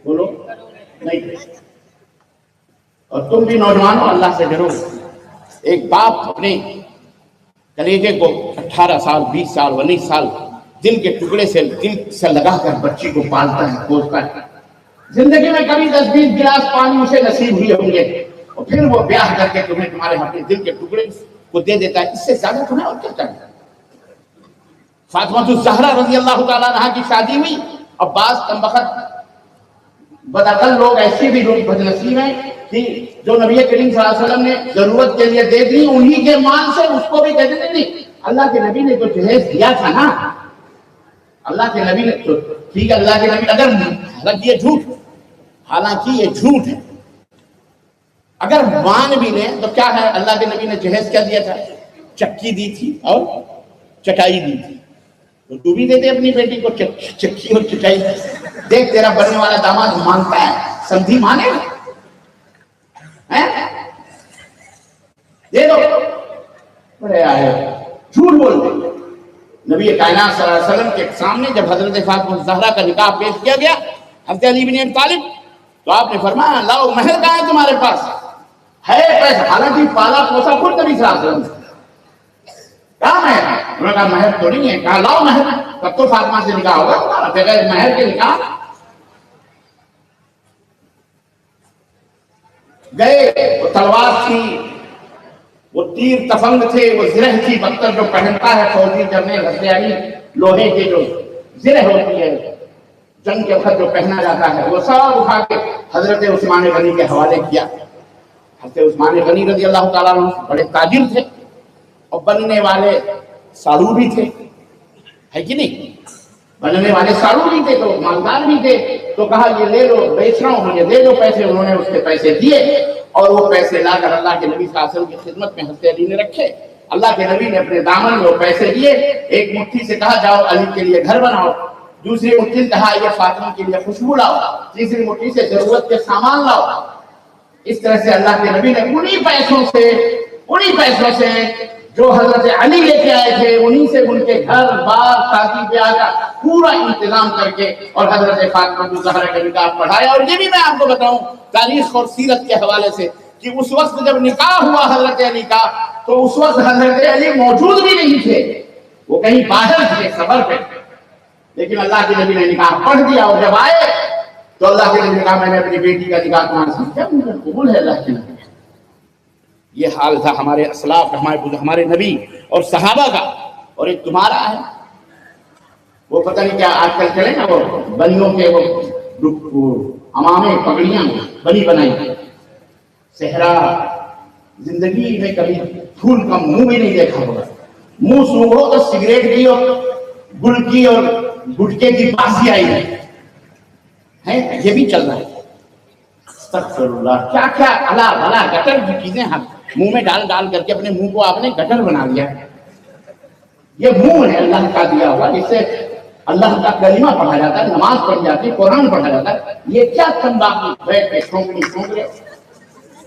بولو نہیں. اور تم بھی نوجوانوں اللہ سے ڈرو. ایک باپ اپنے کلیجے کو 18 سال 20 سال 19 سال دل کے ٹکڑے سے دل سے لگا کر بچی کو پالتا ہے پوستا ہے. زندگی میں کبھی 10-20 گلاس پانی اسے نصیب ہوئے ہوں گے اور پھر وہ بیاہ کر کے تمہیں تمہارے اپنے دل کے ٹکڑے کو دے دیتا ہے. اس سے زیادہ تمہیں اور کیا چاہیے؟ فاطمہ الزہرا رضی اللہ تعالیٰ عنہا کی شادی ہوئی. اب بعض کم وقت بدعقل لوگ ایسے بھی لوگ بد نصیب ہیں کہ جو نبی کریم صلی اللہ علیہ وسلم نے ضرورت کے لیے دے دی انہی کے مال سے اس کو بھی دے دیتے. نہیں, اللہ کے نبی نے جو جہیز دیا تھا نا, اللہ کے نبی نے ٹھیک ہے, اللہ کے نبی اگر حالانکہ یہ جھوٹ ہے, اگر مان بھی لیں تو کیا ہے, اللہ کے نبی نے جہیز کیا دیا تھا؟ چکی دی تھی اور چٹائی دی تھی. تو بھی دے دے اپنی بیٹی کو چکی اور چٹائی. دیکھ تیرا بننے والا داماد مانتا ہے, سمجھی مانے دے دو. بڑے آئے جھوٹ بول دے. نبی کائنات صلی اللہ علیہ وسلم کے سامنے جب حضرت فاطمہ الزہرا کا نکاح پیش کیا گیا حضرت علی بن ابی طالب, تو آپ نے فرمایا لاؤ مہر کہاں ہے تمہارے پاس؟ ہے پیسہ. حالانکہ پالا پوسا خود نبی صلی اللہ علیہ وسلم کہاں ہے؟ انہوں نے کہا مہر تو نہیں ہے. کہا لاؤ مہر, تب تو فاطمہ سے نکاح ہوگا تمہارا, بغیر مہر کے نکاح. گئے, وہ تلوار تھی, وہ تیر تفنگ تھے, وہ زرہ تھی, بختر جو پہنتا ہے فوجی جرنیل حضرت علی, لوہے کی جو زرہ ہوتی ہے جنگ کے وقت جو پہنا جاتا ہے, وہ سب اٹھا کے حضرت عثمان غنی کے حوالے کیا. حضرت عثمان غنی رضی اللہ تعالیٰ عنہ بڑے تاجر تھے اور بننے والے ساڑو بھی تھے, ہے کہ نہیں؟ بننے والے ساڑو بھی تھے تو مالدار بھی تھے. تو کہا یہ لے لو, بیچ رہا ہوں, مجھے دے دو پیسے. انہوں نے اس کے پیسے دیے اور وہ پیسے لا کر اللہ کے نبی صلی اللہ علیہ وسلم کی خدمت میں حضرت علی نے رکھے. اللہ کے نبی نے اپنے دامن میں وہ پیسے دیے. ایک مٹھی سے کہا جاؤ علی کے لیے گھر بناؤ, دوسری مٹھی سے کہا یہ فاطمہ کے لیے خوشبو لاؤ, تیسری مٹھی سے ضرورت کے سامان لاؤ. اس طرح سے اللہ کے نبی نے انہی پیسوں سے جو حضرت علی لے کے آئے تھے, انہی سے ان کے گھر بار شادی بیاہ کا پورا انتظام کر کے اور حضرت فاطمہ الزہرا کا نکاح پڑھایا. اور یہ بھی میں آپ کو بتاؤں تاریخ اور سیرت کے حوالے سے کہ اس وقت جب نکاح ہوا حضرت علی کا تو اس وقت حضرت علی موجود بھی نہیں تھے, وہ کہیں باہر تھے سفر پہ. لیکن اللہ کے نبی نے نکاح پڑھ دیا اور جب آئے تو اللہ کے نبی نے کہا میں نے اپنی بیٹی کا نکاح تمہارے ساتھ کیا قبول ہے اللہ کے نبی. یہ حال تھا ہمارے اسلاف, ہمارے نبی اور صحابہ کا. اور ایک تمہارا ہے وہ پتہ نہیں کیا آج کل چلے نا, وہ بنیوں کے وہ امامے پگڑیاں بنی بنائی, صحرا. زندگی میں کبھی پھول کا منہ بھی نہیں دیکھا ہوگا. منہ سونگھو تو سگریٹ کی اور گل کی اور گٹکے کی بازی آئی ہے, یہ بھی چل رہا ہے. استغفر اللہ, کیا کیا الا بلا گٹر کی چیزیں منہ میں ڈال کر کے اپنے منہ کو آپ نے گٹر بنا لیا. یہ منہ ہے اللہ کا دیا ہوا, جس سے اللہ کا کلمہ پڑھا جاتا ہے, نماز پڑھی جاتی ہے, قرآن پڑھا جاتا ہے. یہ کیا تمباکو بیٹھ کے ٹھونک رہے.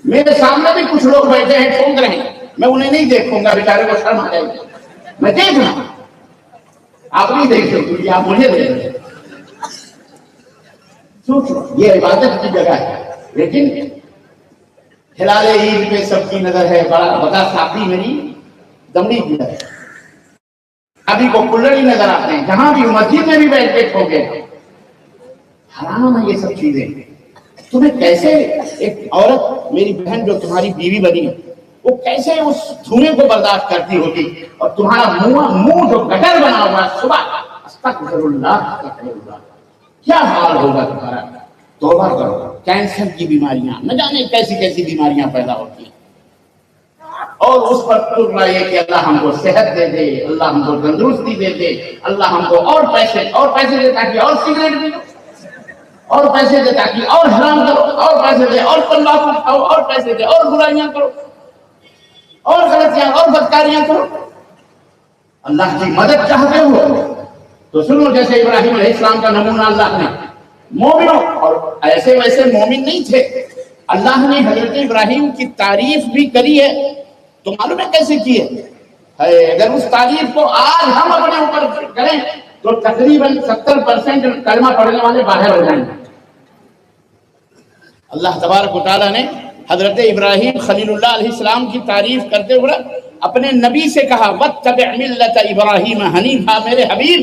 میرے سامنے بھی کچھ لوگ بیٹھے ہیں ٹھونک رہے ہیں, میں انہیں نہیں دیکھوں گا, بیچارے کو شرم آ جائے گی. میں دیکھ رہا ہوں, آپ نہیں دیکھ رہے کیونکہ آپ مجھے دیکھ رہے. سوچو یہ عبادت کی جگہ ہے, لیکن ہلال عید پہ سب کی نظر ہے. بڑا صافی میری دمڑی کی نظر ہے, ابھی کو کلڑ ہی نظر آتے ہیں, جہاں بھی مسجد میں بھی بیٹھ کے ٹھوکے. حرام ہے یہ سب چیزیں. تمہیں کیسے ایک عورت, میری بہن جو تمہاری بیوی بنی, وہ کیسے اس دھوئیں کو برداشت کرتی ہوگی, اور تمہارا منہ جو گٹر بنا ہوا صبح استغفر اللہ, کیا حال ہوگا تمہارا. توبہ کرو. کینسر کی بیماریاں, نہ جانے کیسی کیسی بیماریاں پیدا ہوتی ہیں, اور اس پر تر رہا ہے کہ اللہ ہم کو صحت دے دے, اللہ ہم کو تندرستی دے دے, اللہ ہم کو اور پیسے دے تاکہ اور سگریٹ پی لو, اور پیسے دے تاکہ اور حرام کرو, اور پیسے دے اور تمباکو کھاؤ, اور پیسے دے اور برائیاں کرو, اور غلطیاں اور بدکاریاں کرو. اللہ کی مدد چاہتے ہو تو سنو, جیسے ابراہیم علیہ السلام کا نمونہ اللہ نے مومنوں, اور ایسے ویسے مومن نہیں تھے. اللہ نے حضرت ابراہیم کی تعریف بھی کری ہے, تو معلوم ہے کیسے کی ہے. اگر اس تعریف کو آج ہم اپنے اوپر کریں تو تقریباً 70% کلمہ پڑھنے والے باہر ہو جائیں گے. اللہ تبارک و تعالیٰ نے حضرت ابراہیم خلیل اللہ علیہ السلام کی تعریف کرتے ہوئے اپنے نبی سے کہا وَاتَّبِعْ مِلَّةَ إِبْرَاهِيمَ حَنِيفًا، میرے حبیب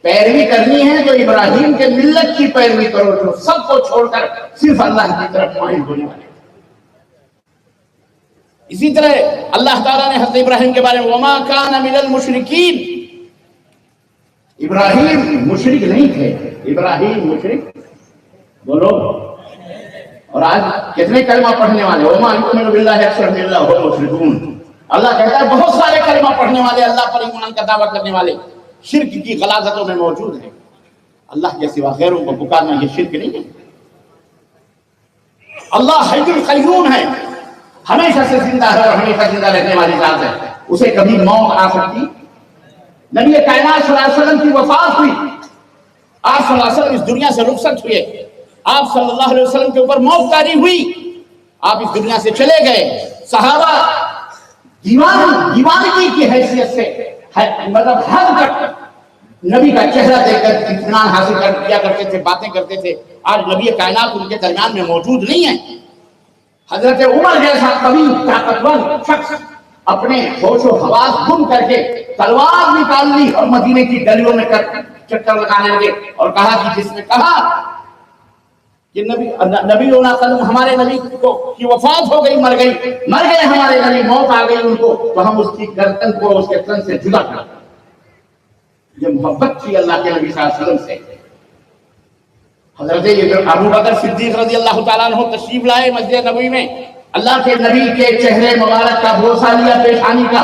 پیروی کرنی ہے تو ابراہیم کے ملت کی پیروی کرو جو سب کو چھوڑ کر صرف اللہ کی طرف مائل ہونے والے۔ اسی طرح اللہ تعالیٰ نے حضرت ابراہیم کے بارے میں وَمَا كَانَ مِنَ الْمُشْرِكِينَ، ابراہیم مشرک نہیں تھے، ابراہیم مشرک بولو۔ اور آج کتنے کلمہ پڑھنے والے وَمَا يُؤْمِنُ بِاللَّهِ أَكْثَرُهُم إِلَّا هُمْ مُشْرِكُونَ، اللہ کہتا ہے بہت سارے کلمہ پڑھنے والے، اللہ پر ایمان کا دعویٰ کرنے والے شرک کی غلاظتوں میں موجود ہیں۔ اللہ کے سوا غیروں کو پکارنا یہ شرک نہیں ہے۔ اللہ حی القیوم ہے، ہمیشہ سے زندہ ہے اور ہمیشہ زندہ رہنے والی ذات ہے، اسے کبھی موت آ سکتی؟ نبی کائنات صلی اللہ علیہ وسلم کی وفات ہوئی، آپ صلی اللہ علیہ وسلم اس دنیا سے رخصت ہوئے، آپ صلی اللہ علیہ وسلم کے اوپر موت طاری ہوئی، آپ اس دنیا سے چلے گئے، صحابہ دیوانگی کی حیثیت سے مطلب حد تک نبی کا چہرہ دیکھ کر اطمینان حاصل کیا کرتے تھے، باتیں کرتے تھے۔ آج نبی کائنات ان کے درمیان میں موجود نہیں ہے۔ حضرت عمر جیسا قوی طاقتور شخص اپنے ہوش و حواس گم کر کے تلوار نکال لی اور مدینے کی گلیوں میں چکر لگانے لگے اور کہا کہ جس نے کہا کہ نبی ہمارے نبی کی وفات ہو گئی، مر گئے ہمارے نبی، موت آ گئی ان کو، تو ہم اس کی گردن کو اس کے تن سے جدا کر دیں۔ یہ محبت تھی اللہ کے نبی صلی اللہ علیہ وسلم سے۔ حضرت ابو بکر صدیق رضی اللہ تعالیٰ عنہ تشریف لائے مسجد نبوی میں، اللہ کے نبی کے چہرے مبارک کا بھروسہ لیا، پیشانی کا،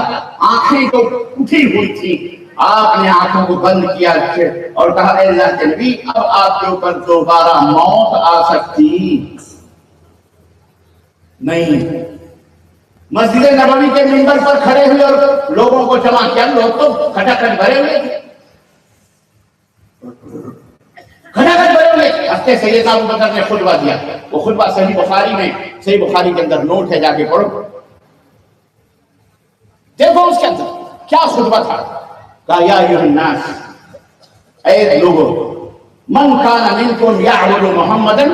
آنکھیں تو اٹھی ہوئی تھی، آپ نے آنکھوں کو بند کیا اور کہا اے اللہ کے نبی اب آپ کے اوپر دوبارہ موت آ سکتی نہیں۔ مسجد نبوی کے منبر پر کھڑے ہوئے اور لوگوں کو جمع کیا، لوگ تو کھٹاکھٹ بھرے ہوئے تھے، ہفتے سیدنا ابو بکر نے خطبہ دیا، وہ خطبہ صحیح بخاری میں، صحیح بخاری کے اندر نوٹ ہے، جا کے پڑھو، دیکھو اس کے اندر کیا خطبہ تھا۔ کہا یا ایھا الناس، اے لوگو، من کان منکم یعبد محمدا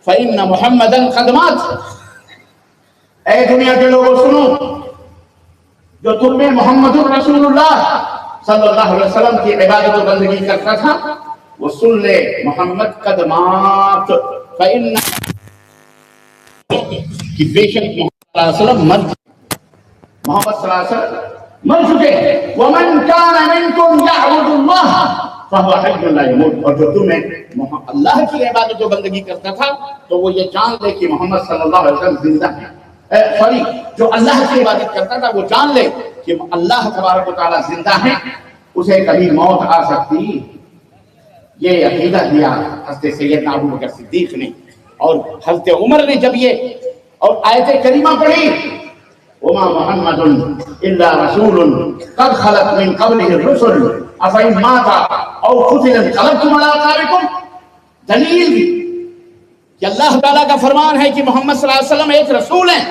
فإن محمدا قد مات، اے دنیا کے لوگوں سنو، جو تم میں محمد رسول اللہ صلی اللہ علیہ وسلم کی عبادت و بندگی کرتا تھا وہ سن لے، محمد قد مات، فإن کہ بے شک محمد صلی اللہ علیہ وسلم مر چکے، محمد صلی اللہ علیہ وسلم مر چکے۔ ومن كان منكم يعبد الله فهو حي لا يموت، اور جو تم میں اللہ کی عبادت و بندگی کرتا تھا تو وہ یہ جان لے کہ محمد صلی اللہ علیہ وسلم زندہ ہے، جو اللہ کی عبادت کرتا تھا وہ جان لے کہ اللہ تبارک و تعالیٰ زندہ ہے، اسے کبھی موت آ سکتی۔ یہ عقیدہ دیا حضرت سیدنا ابو بکر صدیق نے، اور حضرت عمر نے جب یہ اور آیت کریمہ پڑھی وما محمد الا رسول قد خلت من قبله الرسل افإن مات او قتل انقلبتم على اعقابكم، دلیل کہ اللہ تعالیٰ کا فرمان ہے کہ محمد صلی اللہ علیہ وسلم ایک رسول ہیں،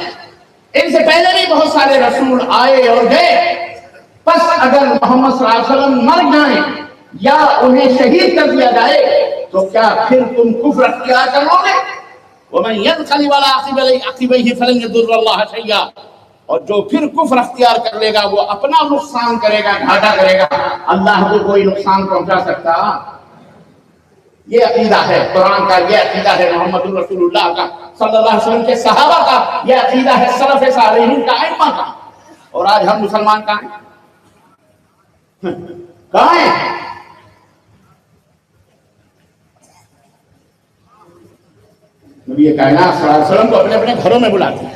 ان سے پہلے بھی بہت سارے رسول آئے اور گئے، پس اگر محمد صلی اللہ علیہ وسلم مر جائیں یا انہیں شہید کر دیا جائے تو کیا پھر تم کفر اختیار کر لو گے؟ ومن ينقلب على عقبيه فلن يضر الله شيئا، اور جو پھر کفر اختیار کر لے گا وہ اپنا نقصان کرے گا، گھاٹا کرے گا، اللہ کو کوئی نقصان پہنچا سکتا؟ یہ عقیدہ ہے قرآن کا، یہ عقیدہ ہے محمد رسول اللہ کا صلی اللہ علیہ وسلم کے صحابہ کا، یہ عقیدہ ہے سلف صالحین کا، ائمہ کا۔ اور آج ہم مسلمان کہاں ہیں؟ نبی کائنات صلی اللہ علیہ وسلم کو اپنے اپنے گھروں میں بلاتے ہیں،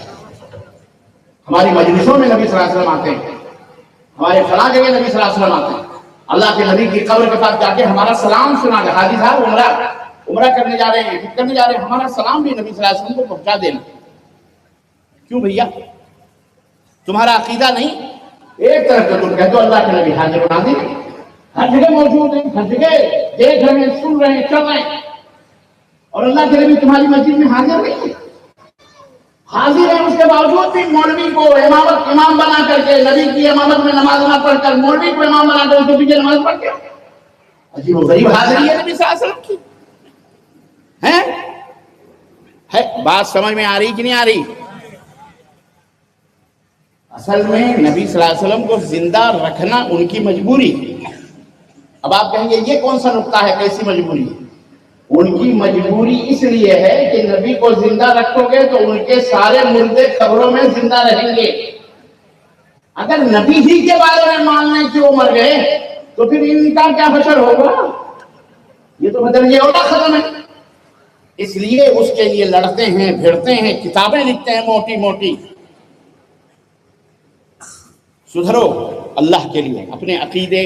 ہماری مجلسوں میں نبی صلی اللہ علیہ وسلم آتے ہیں، ہمارے فلاں جگہ نبی صلی اللہ علیہ وسلم آتے ہیں، اللہ کے نبی کی قبر کے پاس جا کے ہمارا سلام سنا دے، حاجی صاحب عمرہ کرنے جا رہے ہیں، ہمارا سلام بھی نبی صلی اللہ علیہ وسلم کو پہنچا دینا۔ کیوں بھیا تمہارا عقیدہ نہیں؟ ایک طرف سے تم کہتے ہو اللہ کے نبی حاضر و ناظر ہر جگہ موجود ہیں، ہر جگہ دیکھ رہے ہیں، سن رہے ہیں، چل رہے ہیں، اور اللہ کے نبی تمہاری مسجد میں حاضر نہیں ہے، حاضر ہے، اس کے باوجود بھی مولوی کو امام بنا کر کے، نبی کی امامت میں نماز نہ پڑھ کر مولوی کو امام بنا کر اس کے پیچھے نماز پڑھ کے عجیب و غریب حاضری ہے نبی صلی اللہ علیہ وسلم کی، ہیں؟ ہے بات سمجھ میں آ رہی کہ نہیں آ رہی؟ اصل میں نبی صلی اللہ علیہ وسلم کو زندہ رکھنا ان کی مجبوری ہے۔ اب آپ کہیں گے یہ کون سا نقطہ ہے، کیسی مجبوری ہے؟ ان کی مجبوری اس لیے ہے کہ نبی کو زندہ رکھو گے تو ان کے سارے مردے قبروں میں زندہ رہیں گے۔ اگر نبی ہی کے بارے میں مان لیں کہ وہ مر گئے تو پھر ان کا کیا حشر ہوگا؟ یہ تو مطلب یہ ہوتا ختم ہے۔ اس لیے اس کے لیے لڑتے ہیں، بھیڑتے ہیں، کتابیں لکھتے ہیں موٹی موٹی۔ سدھرو اللہ کے لیے، اپنے عقیدے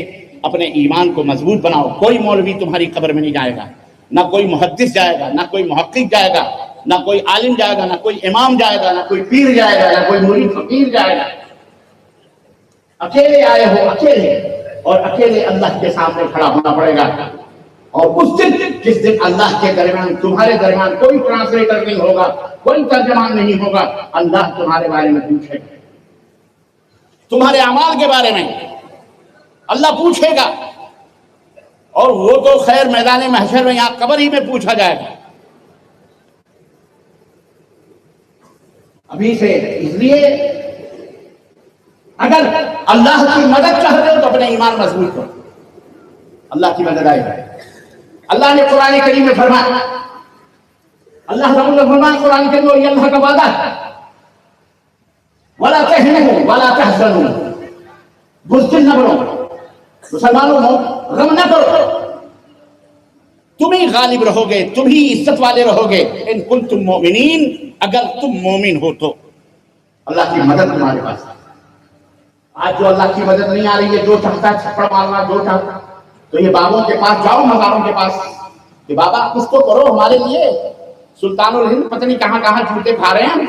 اپنے ایمان کو مضبوط بناؤ۔ کوئی مولوی تمہاری قبر میں نہیں جائے گا، نہ کوئی محدث جائے گا، نہ کوئی محقق جائے گا، نہ کوئی عالم جائے گا، نہ کوئی امام جائے گا، نہ کوئی پیر جائے گا، نہ کوئی مرید فقیر جائے گا۔ اکیلے آئے ہو، اکیلے، اور اکیلے اللہ کے سامنے کھڑا ہونا پڑے گا۔ اور اس دن جس دن اللہ کے درمیان تمہارے درمیان کوئی ٹرانسلیٹر نہیں ہوگا، کوئی ترجمان نہیں ہوگا، اللہ تمہارے بارے میں پوچھے گا، تمہارے اعمال کے بارے میں اللہ پوچھے گا۔ اور وہ تو خیر میدان محشر میں، یہاں قبر ہی میں پوچھا جائے گا۔ ابھی سے اس لیے اگر اللہ کی مدد چاہتے ہو تو اپنے ایمان مضبوط کرو، اللہ کی مدد آئے گی۔ اللہ نے قرآن کریم میں فرمایا، اللہ رب العزت فرمایا قرآن کریم میں، یہ اللہ کا وعدہ ہے، وَلَا تَهِنُوا وَلَا تَحْزَنُوا، بزدل نہ بنو، مسلمانوں غم نہ کرو، تم ہی غالب رہو گے، تم ہی عزت والے رہو گے، ان کنتم مؤمنین، اگر تم مومن ہو تو۔ اللہ کی مدد تمہارے پاس ہے۔ آج جو اللہ کی مدد نہیں آ رہی ہے، جو چاہتا ہے چھپڑ مارنا، جو چاہتا تو یہ بابوں کے پاس جاؤ، مزاروں کے پاس کہ بابا کچھ تو کرو ہمارے لیے، سلطان الہند پتہ نہیں کہاں کہاں جھوٹے کھا رہے ہیں،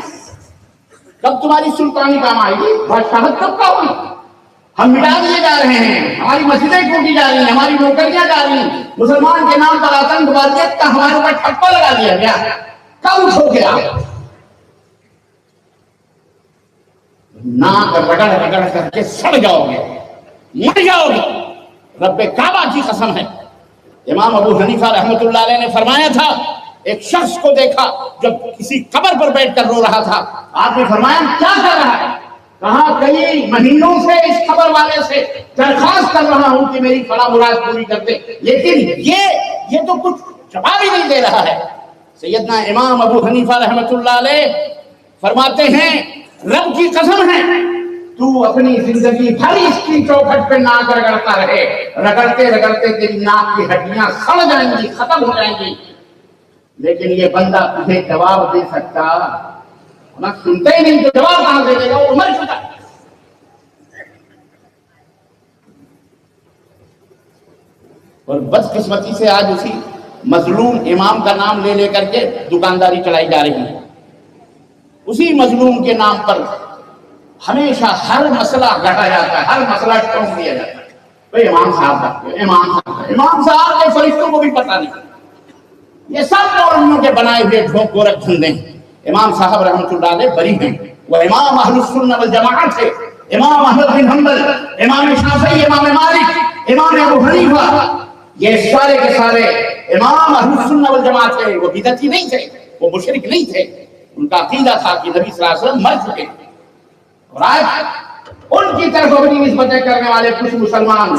کب تمہاری سلطانی کام آئے گی، بادشاہت کب کا ہوئی؟ ہم مٹا دیے جا رہے ہیں، ہماری مسجدیں ٹوٹی جا رہی ہیں، ہماری نوکریاں جا رہی ہیں، مسلمان کے نام پر آتنکوادیت کا ہمارے اوپر ٹھپا لگا دیا گیا، کب اٹھو گے آپ؟ ناک رگڑ رگڑ کر کے سڑ جاؤ گے، مر جاؤ گے۔ رب کعبہ کی قسم ہے، امام ابو حنیفہ رحمۃ اللہ علیہ نے فرمایا تھا، ایک شخص کو دیکھا جب کسی قبر پر بیٹھ کر رو رہا تھا، آپ نے فرمایا کیا کر رہا ہے؟ کہا کئی مہینوں سے اس خبر والے سے درخواست کر رہا ہوں کہ میری فلاں مراد پوری کر دے، لیکن یہ تو کچھ جواب ہی نہیں دے رہا ہے۔ سیدنا امام ابو حنیفہ رحمۃ اللہ علیہ فرماتے ہیں، رب کی قسم ہے تو اپنی زندگی بھر اس کی چوکھٹ پہ ناک رگڑتا رہے، رگڑتے رگڑتے تیری ناک کی ہڈیاں سڑ جائیں گی، ختم ہو جائیں گی، لیکن یہ بندہ تجھے جواب دے سکتا نہ، سنتے ہی نہیں تو جواب کہاں دے دے گا، وہ مر چکا۔ اور بدقسمتی سے آج اسی مظلوم امام کا نام لے لے کر کے دکانداری چلائی جا رہی ہے، اسی مظلوم کے نام پر ہمیشہ ہر مسئلہ گھٹا جاتا ہے، ہر مسئلہ ٹھونک دیا جاتا ہے، بھئی امام امام صاحب کے فرشتوں کو بھی پتہ نہیں، یہ سب مولویوں کے بنائے ہوئے ڈھونک گورکھ دھندے ہیں۔ امام صاحب رحمۃ اللہ علیہ بری ہیں، وہ امام اہل السنہ والجماعت تھے، امام احمد بن حنبل، امام شافعی، امام مالک، امام ابو حنیفہ، یہ سارے کے سارے امام اہل السنہ والجماعت تھے، وہ بدعتی نہیں تھے، وہ مشرک نہیں تھے، ان کا عقیدہ تھا کہ نبی صلی اللہ علیہ وسلم مر چکے ہیں۔ اور آج ان کی طرف اپنی نسبتیں کرنے والے کچھ مسلمان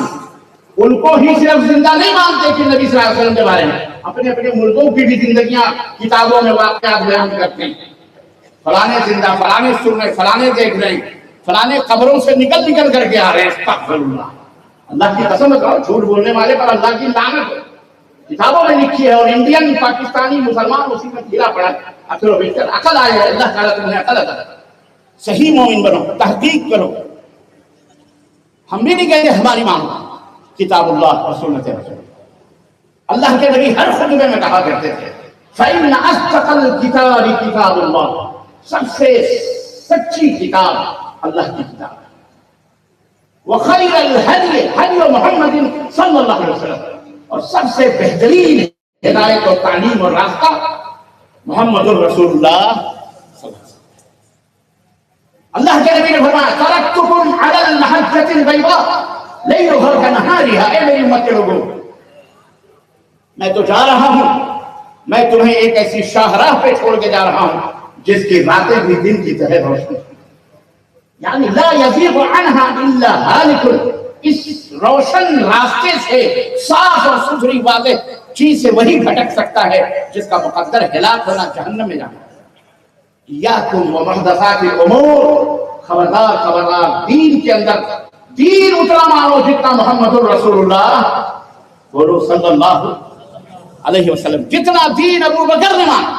ان کو ہی صرف زندہ نہیں مانتے کہ نبی صلی اللہ علیہ وسلم کے بارے میں اپنے اپنے مردوں کی بھی زندگیاں کتابوں میں واقعات بیان کرتے ہیں، فلانے زندہ، فلانے سن رہے، فلانے دیکھ رہے ہیں، فلانے قبروں سے نکل نکل کر کے آ رہے ہیں، استغفر اللہ۔ اللہ کی قسم کرو، جھوٹ بولنے والے پر اللہ کی لعنت ہے، کتابوں میں لکھی ہے، اور انڈین پاکستانی مسلمان اسی میں گھرا پڑا ہے۔ اکثر و بیشتر عقل آئے، اللہ تعالیٰ تمہیں عقل عطا کرے، صحیح مومن بنو، تحقیق کرو۔ ہم بھی نہیں کہتے ہماری مانو، کتاب اللہ اور سنت رسول اللہ کے نبی ہر خطبے میں کہا کرتے تھے، فَإِنَّ أَصْدَقَ الْكِتَابِ كِتَابُ اللَّهِ، سب سے سچی کتاب اللہ کی کتاب ہے، وَخَيْرَ الْهَدْيِ هَدْيُ مُحَمَّدٍ صلی اللہ علیہ وسلم، اور سب سے بہترین ہدایت اور تعلیم اور راستہ محمد الرسول اللہ صلی اللہ علیہ وسلم۔ اللہ کے نبی نے فرمایا، تَرَكْتُكُمْ عَلَى الْمَحَجَّةِ الْبَيْضَاءِ لَيْلُهَا كَنَهَارِهَا، اے میری امت کے لوگوں، میں تو جا رہا ہوں میں تمہیں ایک ایسی شاہراہ پہ چھوڑ کے جا رہا ہوں جس کی راتیں بھی دن کی طرح روشن، یعنی لا یزیغ عنہا الا ہالک، اس روشن راستے سے، صاف اور ستھری واضح چیز سے وہی بھٹک سکتا ہے جس کا مقدر ہلاک ہونا، جہنم میں جانا۔ یاکم ومحدثات الامور، خبردار خبردار، دین کے اندر دین اتنا مانو جتنا محمد الرسول اللہ بولو صلی اللہ علیہ وسلم، جتنا دین ابو بکر نے مانا،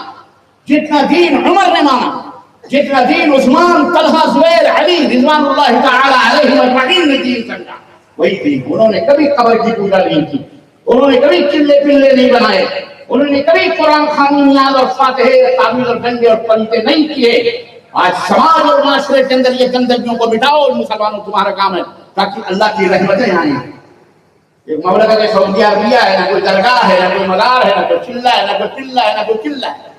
جتنا دین عمر نے مانا، جتنا دین عثمان، طلحہ، زبیر، علی رضوان اللہ تعالی علیہم اجمعین نے دین سمجھا وہی دین۔ انہوں نے کبھی قبر کی پوجا نہیں کی، انہوں نے کبھی چلے پلے نہیں بنائے، انہوں نے کبھی قرآن خوانی، نیاز اور فاتحے، تعویذ اور ڈنڈے اور پلیتے نہیں کیے۔ آج سماج اور معاشرے کے اندر یہ گندگیوں کو مٹاؤ، مسلمانوں تمہارا کام ہے، تاکہ اللہ کی رحمتیں آئیں۔ ایک مملکت سعودیہ عربیہ ہے، نہ کوئی درگاہ ہے، نہ کوئی مزار ہے، نہ کوئی چلہ ہے، نہ کوئی قلعہ ہے، نہ کوئی قلعہ ہے۔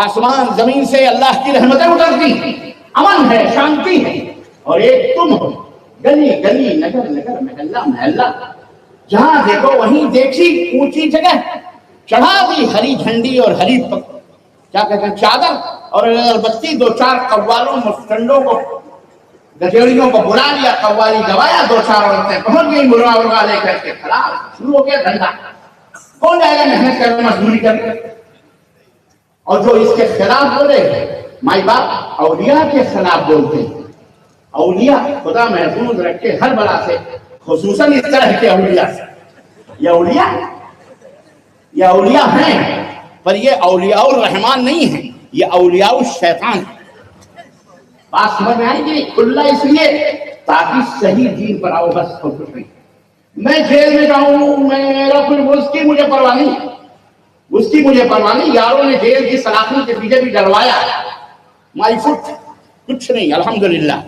آسمان زمین سے اللہ کی رحمتیں اترتی، امن ہے، شانتی ہے، اور ایک تم ہو، گلی گلی، نگر نگر، محلہ محلہ، جہاں دیکھو وہیں دیکھی اونچی جگہ چڑھا دی ہری جھنڈی اور ہری کیا کہتے ہیں چادر، اور البتی دو چار قوالوں مستنڈوں کو، گجوڑیوں کو بلا لیا، قوالی گوایا، دو چار عورتیں پہنچ گئی مرغا ورغا لے کر کے، خلاص شروع ہو گیا دھندا۔ کون جائے گا محنت کرنے، مزدوری کرنے؟ اور جو اس کے خلاف بولے، مائی باپ اولیاء کے خلاف بولتے ہیں۔ اولیاء خدا محفوظ رکھے ہر بلا سے، خصوصاً اس طرح کے اولیاء سے۔ یہ اولیاء ہیں، پر یہ اولیاء الرحمن نہیں ہیں، یہ اولیاء الشیطان ہیں۔ بات سمجھ میں آئی کہ کھلا اس لیے تاکہ صحیح دین پر آؤ، بس اور کچھ نہیں۔ میں جیل میں جاؤں، میرا کوئی اس کی مجھے پرواہ نہیں، اس کی مجھے پرواہ نہیں۔ یاروں نے جیل کی سلاخوں کے پیچھے بھی ڈلوایا، مائی فٹ کچھ نہیں، الحمدللہ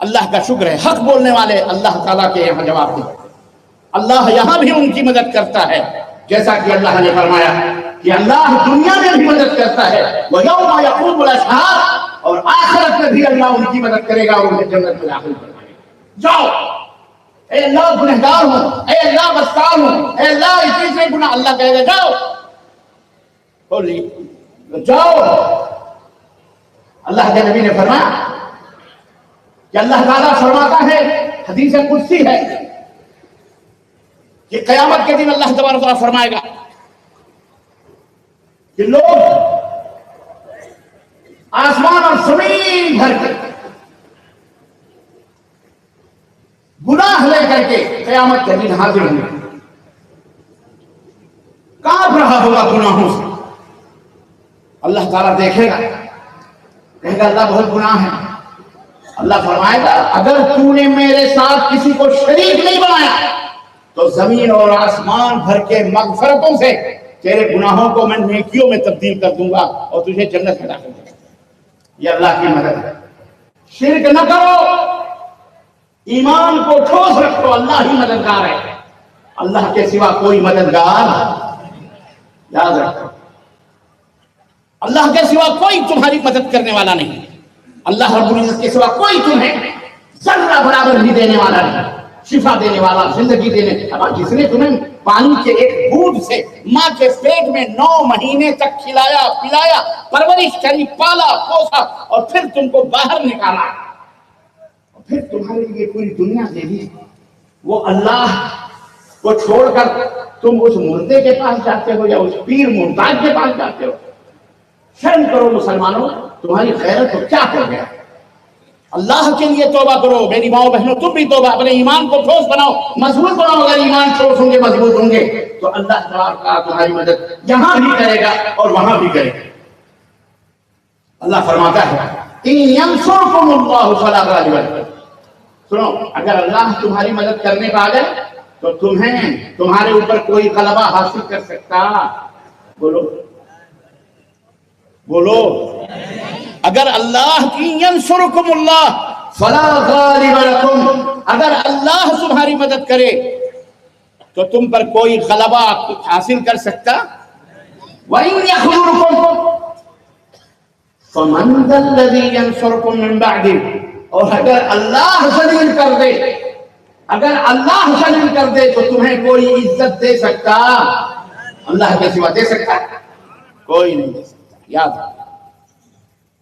اللہ کا شکر ہے۔ حق بولنے والے اللہ تعالیٰ کے یہاں جواب دیں، اللہ یہاں بھی ان کی مدد کرتا ہے، جیسا کہ اللہ نے فرمایا کہ اللہ دنیا میں بھی مدد کرتا ہے، وَيَوْمَ يَقُومُ الْأَشْهَادُ، اور آخرت میں بھی اللہ ان کی مدد کرے گا اور انہیں جنت میں داخل کرے گا۔ جاؤ، اے اللہ گنہگار ہوں، اے اللہ بدکار ہوں، اے اللہ اسی سے گناہ، اللہ کہے گا جاؤ، بولی جاؤ۔ اللہ کے نبی نے فرمایا کہ اللہ تعالیٰ فرماتا ہے، حدیث قدسی ہے، کہ قیامت کے دن اللہ تبارک و تعالیٰ فرمائے گا کہ لوگ آسمان اور زمین بھر کے گناہ لے کر کے قیامت کے دن حاضر ہوں گے، کانپ رہا ہوگا گناہوں سے۔ اللہ تعالیٰ دیکھے گا، کہے گا اللہ بہت گناہ ہے۔ اللہ فرمائے گا اگر تو نے میرے ساتھ کسی کو شریک نہیں بنایا تو زمین اور آسمان بھر کے مغفرتوں سے تیرے گناہوں کو میں نیکیوں میں تبدیل کر دوں گا اور تجھے جنت میں داخل کروں گا۔ یہ اللہ کی مدد ہے۔ شرک نہ کرو، ایمان کو ٹھوس رکھو، اللہ ہی مددگار ہے، اللہ کے سوا کوئی مددگار یاد رکھو، اللہ کے سوا کوئی تمہاری مدد کرنے والا نہیں، اللہ رب العزت کے سوا کوئی تمہیں ذرہ برابر بھی دینے والا نہیں، شفا دینے والا، زندگی دینے والا، جس نے تمہیں پانی کے ایک بوند سے ماں کے پیٹ میں 9 مہینے تک کھلایا پلایا، پرورش کری، پالا پوسا، اور پھر تم کو باہر نکالا، اور پھر تمہارے لیے پوری دنیا دے دی، وہ اللہ کو چھوڑ کر تم اس مردے کے پاس جاتے ہو یا اس پیر محتاج کے پاس جاتے ہو؟ شرم کرو مسلمانوں، تمہاری غیرت تو کیا ہو گیا؟ اللہ کے لیے توبہ کرو میری ماؤں بہنوں، تم بھی توبہ، اپنے ایمان کو ٹھوس بناؤ، مضبوط بناؤ۔ اگر ایمان ٹھوس ہوں گے، مضبوط ہوں گے تو اللہ تعالیٰ تمہاری مدد یہاں بھی کرے گا اور وہاں بھی کرے گا۔ اللہ فرماتا ہے إِن يَنْصُرْكُمُ اللَّهُ فَلَا غَالِبَ لَكُمْ، سنو، اگر اللہ تمہاری مدد کرنے پہ آ جائے تو تمہارے اوپر کوئی غلبہ حاصل کر سکتا؟ بولو بولو، اگر اللہ کی ینصرکم اللہ فلا غالب لکم، اگر اللہ تمہاری مدد کرے تو تم پر کوئی غلبہ حاصل کر سکتا؟ وَإِن يَخْذُلْكُمْ فَمَنْ ذَا الَّذِي يَنْصُرُكُمْ مِنْ بَعْدِهِ، اور اگر اللہ ذلیل کر دے اگر اللہ ذلیل کر دے تو تمہیں کوئی عزت دے سکتا؟ اللہ کے سوا دے سکتا؟ کوئی نہیں دے سکتا. یاد رکھنا،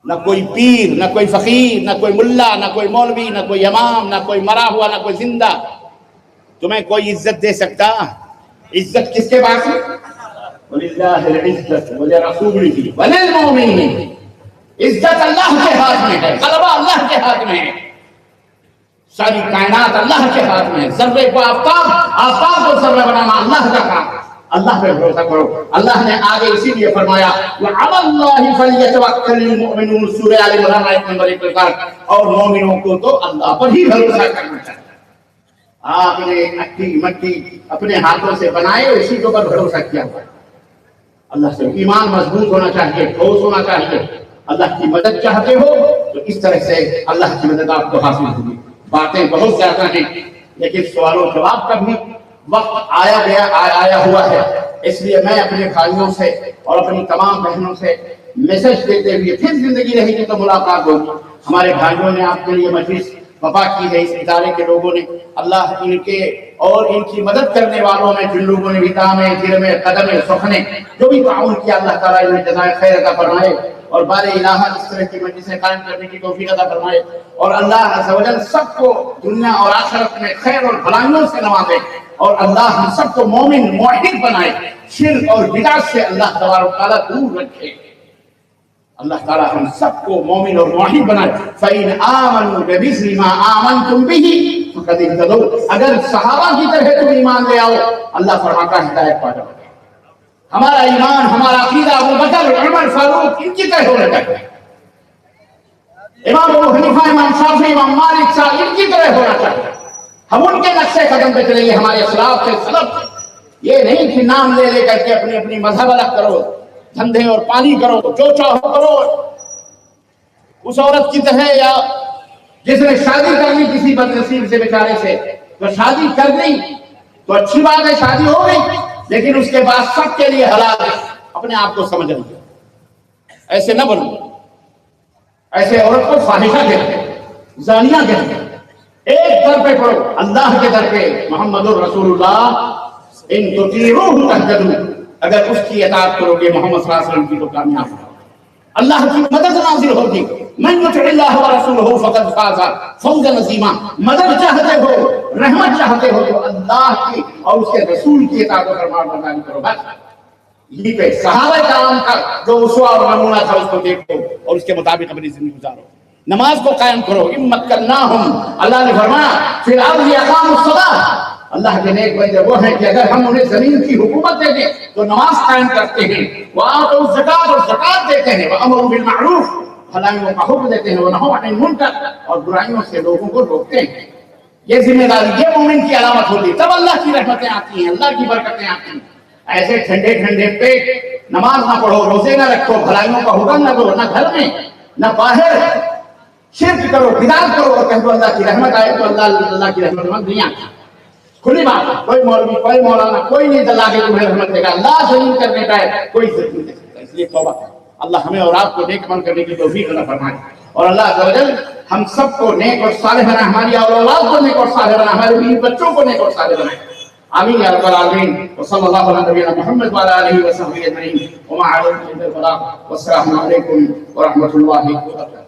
نہ کوئی پیر، نہ کوئی فقیر، نہ کوئی ملا، نہ کوئی مولوی، نہ کوئی امام، نہ کوئی مرا ہوا، نہ کوئی زندہ تمہیں کوئی عزت دے سکتا. عزت کس کے پاس ہے؟ وَلِلَّهِ الْعِزَّةُ وَلِرَسُولِهِ وَلِلْمُؤْمِنِينَ. عزت اللہ کے ہاتھ میں ہے، غلبہ اللہ کے ہاتھ میں ہے، ساری کائنات اللہ کے ہاتھ میں ہے. ذرے کو آفتاب، آفتاب کو ذرہ بنانا اللہ کا کام. اللہ پہ بھروسہ کرو. اللہ نے آگے اسی لیے فرمایا وَعَلَى اللَّهِ فَلْيَتَوَكَّلِ الْمُؤْمِنُونَ، سورہ آل عمران آیت نمبر 1. اور مومنوں کو تو اللہ پر ہی بھروسہ کرنا چاہیے. آپ نے اٹھی مٹی اپنے ہاتھوں سے بنائے، اسی کے اوپر بھروسہ کیا ہوا. اللہ سے ایمان مضبوط ہونا چاہیے، ٹھوس ہونا چاہیے. اللہ کی مدد چاہتے ہو تو اس طرح سے اللہ کی مدد آپ کو حاصل ہوگی. باتیں بہت زیادہ ہیں لیکن سوال و جواب کا بھی وقت آیا ہوا ہے. اس لیے میں اپنے بھائیوں سے اور اپنی تمام بہنوں سے میسج دیتے ہوئے، پھر زندگی رہے گی تو ملاقات ہوگی. ہمارے بھائیوں نے آپ کے لیے مجلس وفا کی ہے، اس ادارے کے لوگوں نے. اللہ ان کے اور ان کی مدد کرنے والوں میں جن لوگوں نے دامے جرمے قدمے سخنے جو بھی تعاون کیا، اللہ تعالیٰ انہیں جزائے خیر عطا فرمائے اور بار الہ اس طرح کی مجلسیں قائم کرنے کی توفیق عطا فرمائے. اور اللہ عز و جل سب کو دنیا اور آخرت میں خیر اور بھلائیوں سے نوازے. اور اللہ ہم سب کو مومن موحد بنائے، شرک اور بدعت سے اللہ تبارک و تعالیٰ دور رکھے. اللہ تعالیٰ ہم سب کو مومن اور موحد بنائے. فَإِنْ آمَنُوا بِمِثْلِ مَا آمَنْتُمْ بِهِ فَقَدِ اهْتَدَوْا. اگر صحابہ کی طرح تم ایمان لے آؤ، اللہ فرماتا ہے ہدایت پا جاؤ. ہمارا ایمان، ہمارا عقیدہ ابو بکر، عمر، فاروق ان کی طرح ہونا چاہیے. امام ابو حنیفہ، امام شافعی، امام مالک صاحب ان کی طرح ہونا چاہیے. ہم ان کے نقشے قدم پہ چلیں گے، ہمارے اسلاف سے سلف. یہ نہیں کہ نام لے لے کر کے اپنی اپنی مذہب الگ کرو، دھندے اور پانی کرو، جو چاہو کرو. اس عورت کی طرح یا جس نے شادی کرنی کسی بدنصیب سے بیچارے سے، تو شادی کرنی تو اچھی بات ہے، شادی ہو گئی، لیکن اس کے بعد سب کے لیے حلال ہے. اپنے آپ کو سمجھ لیں، ایسے نہ بنو. ایسے عورت کو فاحشہ کہتے ہیں، زانیہ کہتے ہیں. ایک در پہ پڑھو، اللہ کے در پہ، محمد الرسول اللہ ان تطیعوہ تہتدوا. اگر اس کی اطاعت کرو گے محمد صلی اللہ علیہ وسلم کی تو کامیاب ہو. اللہ کی مدد نازل ہوگی. من یطع اللہ ورسولہ فقد فاز فوزا عظیما. مدد چاہتے ہو، رحمت چاہتے ہو تو اللہ کی اور اس کے رسول کی اطاعت و فرمانبرداری کرو. بس یہی پہ صحابہ کرام کا جو اسوہ اور نمونہ تھا اس کو دیکھو اور اس کے مطابق اپنی زندگی گزارو. نماز کو قائم کرو. مکناہم، اللہ نے فرمایا فی الارض اقاموا الصلاۃ. اللہ کے نیک بندے وہ ہیں کہ اگر ہم انہیں زمین کی حکومت دے دیں تو نماز قائم کرتے ہیں. وآتوا الزکاۃ، اور زکات دیتے ہیں. وامروا بالمعروف، بھلائیوں کا حکم دیتے ہیں. ونہوا عن المنکر، اور برائیوں سے لوگوں کو روکتے ہیں. یہ ذمہ داری، یہ مومن کی علامت ہوتی ہے. تب اللہ کی رحمتیں آتی ہیں، اللہ کی برکتیں آتی ہیں. ایسے ٹھنڈے ٹھنڈے پیٹ نماز نہ پڑھو، روزے نہ رکھو، بھلائیوں کا حکم نہ دو، نہ گھر میں نہ باہر، شرک کرو، بدعت کرو اور کہہ دو اللہ کی رحمت آئے تو اللہ کی رحمت نہیں آتی. کھلی بات ہے. کوئی مولوی، کوئی مولانا، کوئی نہیں دلا کے تمہیں رحمت دے گا. اللہ ذلیل کرنے کا ہے، کوئی ذلیل نہیں دے سکتا. اس لیے توبہ کرو. اللہ ہمیں اور آپ کو نیک عمل کرنے کی توفیق عطا فرمائے. اور اللہ عز و جل ہم سب کو نیک اور صالح بنائے، ہماری اولاد کو نیک اور صالح بنائے، ہمارے بیوی بچوں کو نیک اور صالح بنائے. آمین یا رب العالمین. وصلی اللہ علی نبینا محمد وعلی آلہ وصحبہ اجمعین. وما علیکم الا البلاغ. والسلام علیکم ورحمۃ اللہ وبرکاتہ.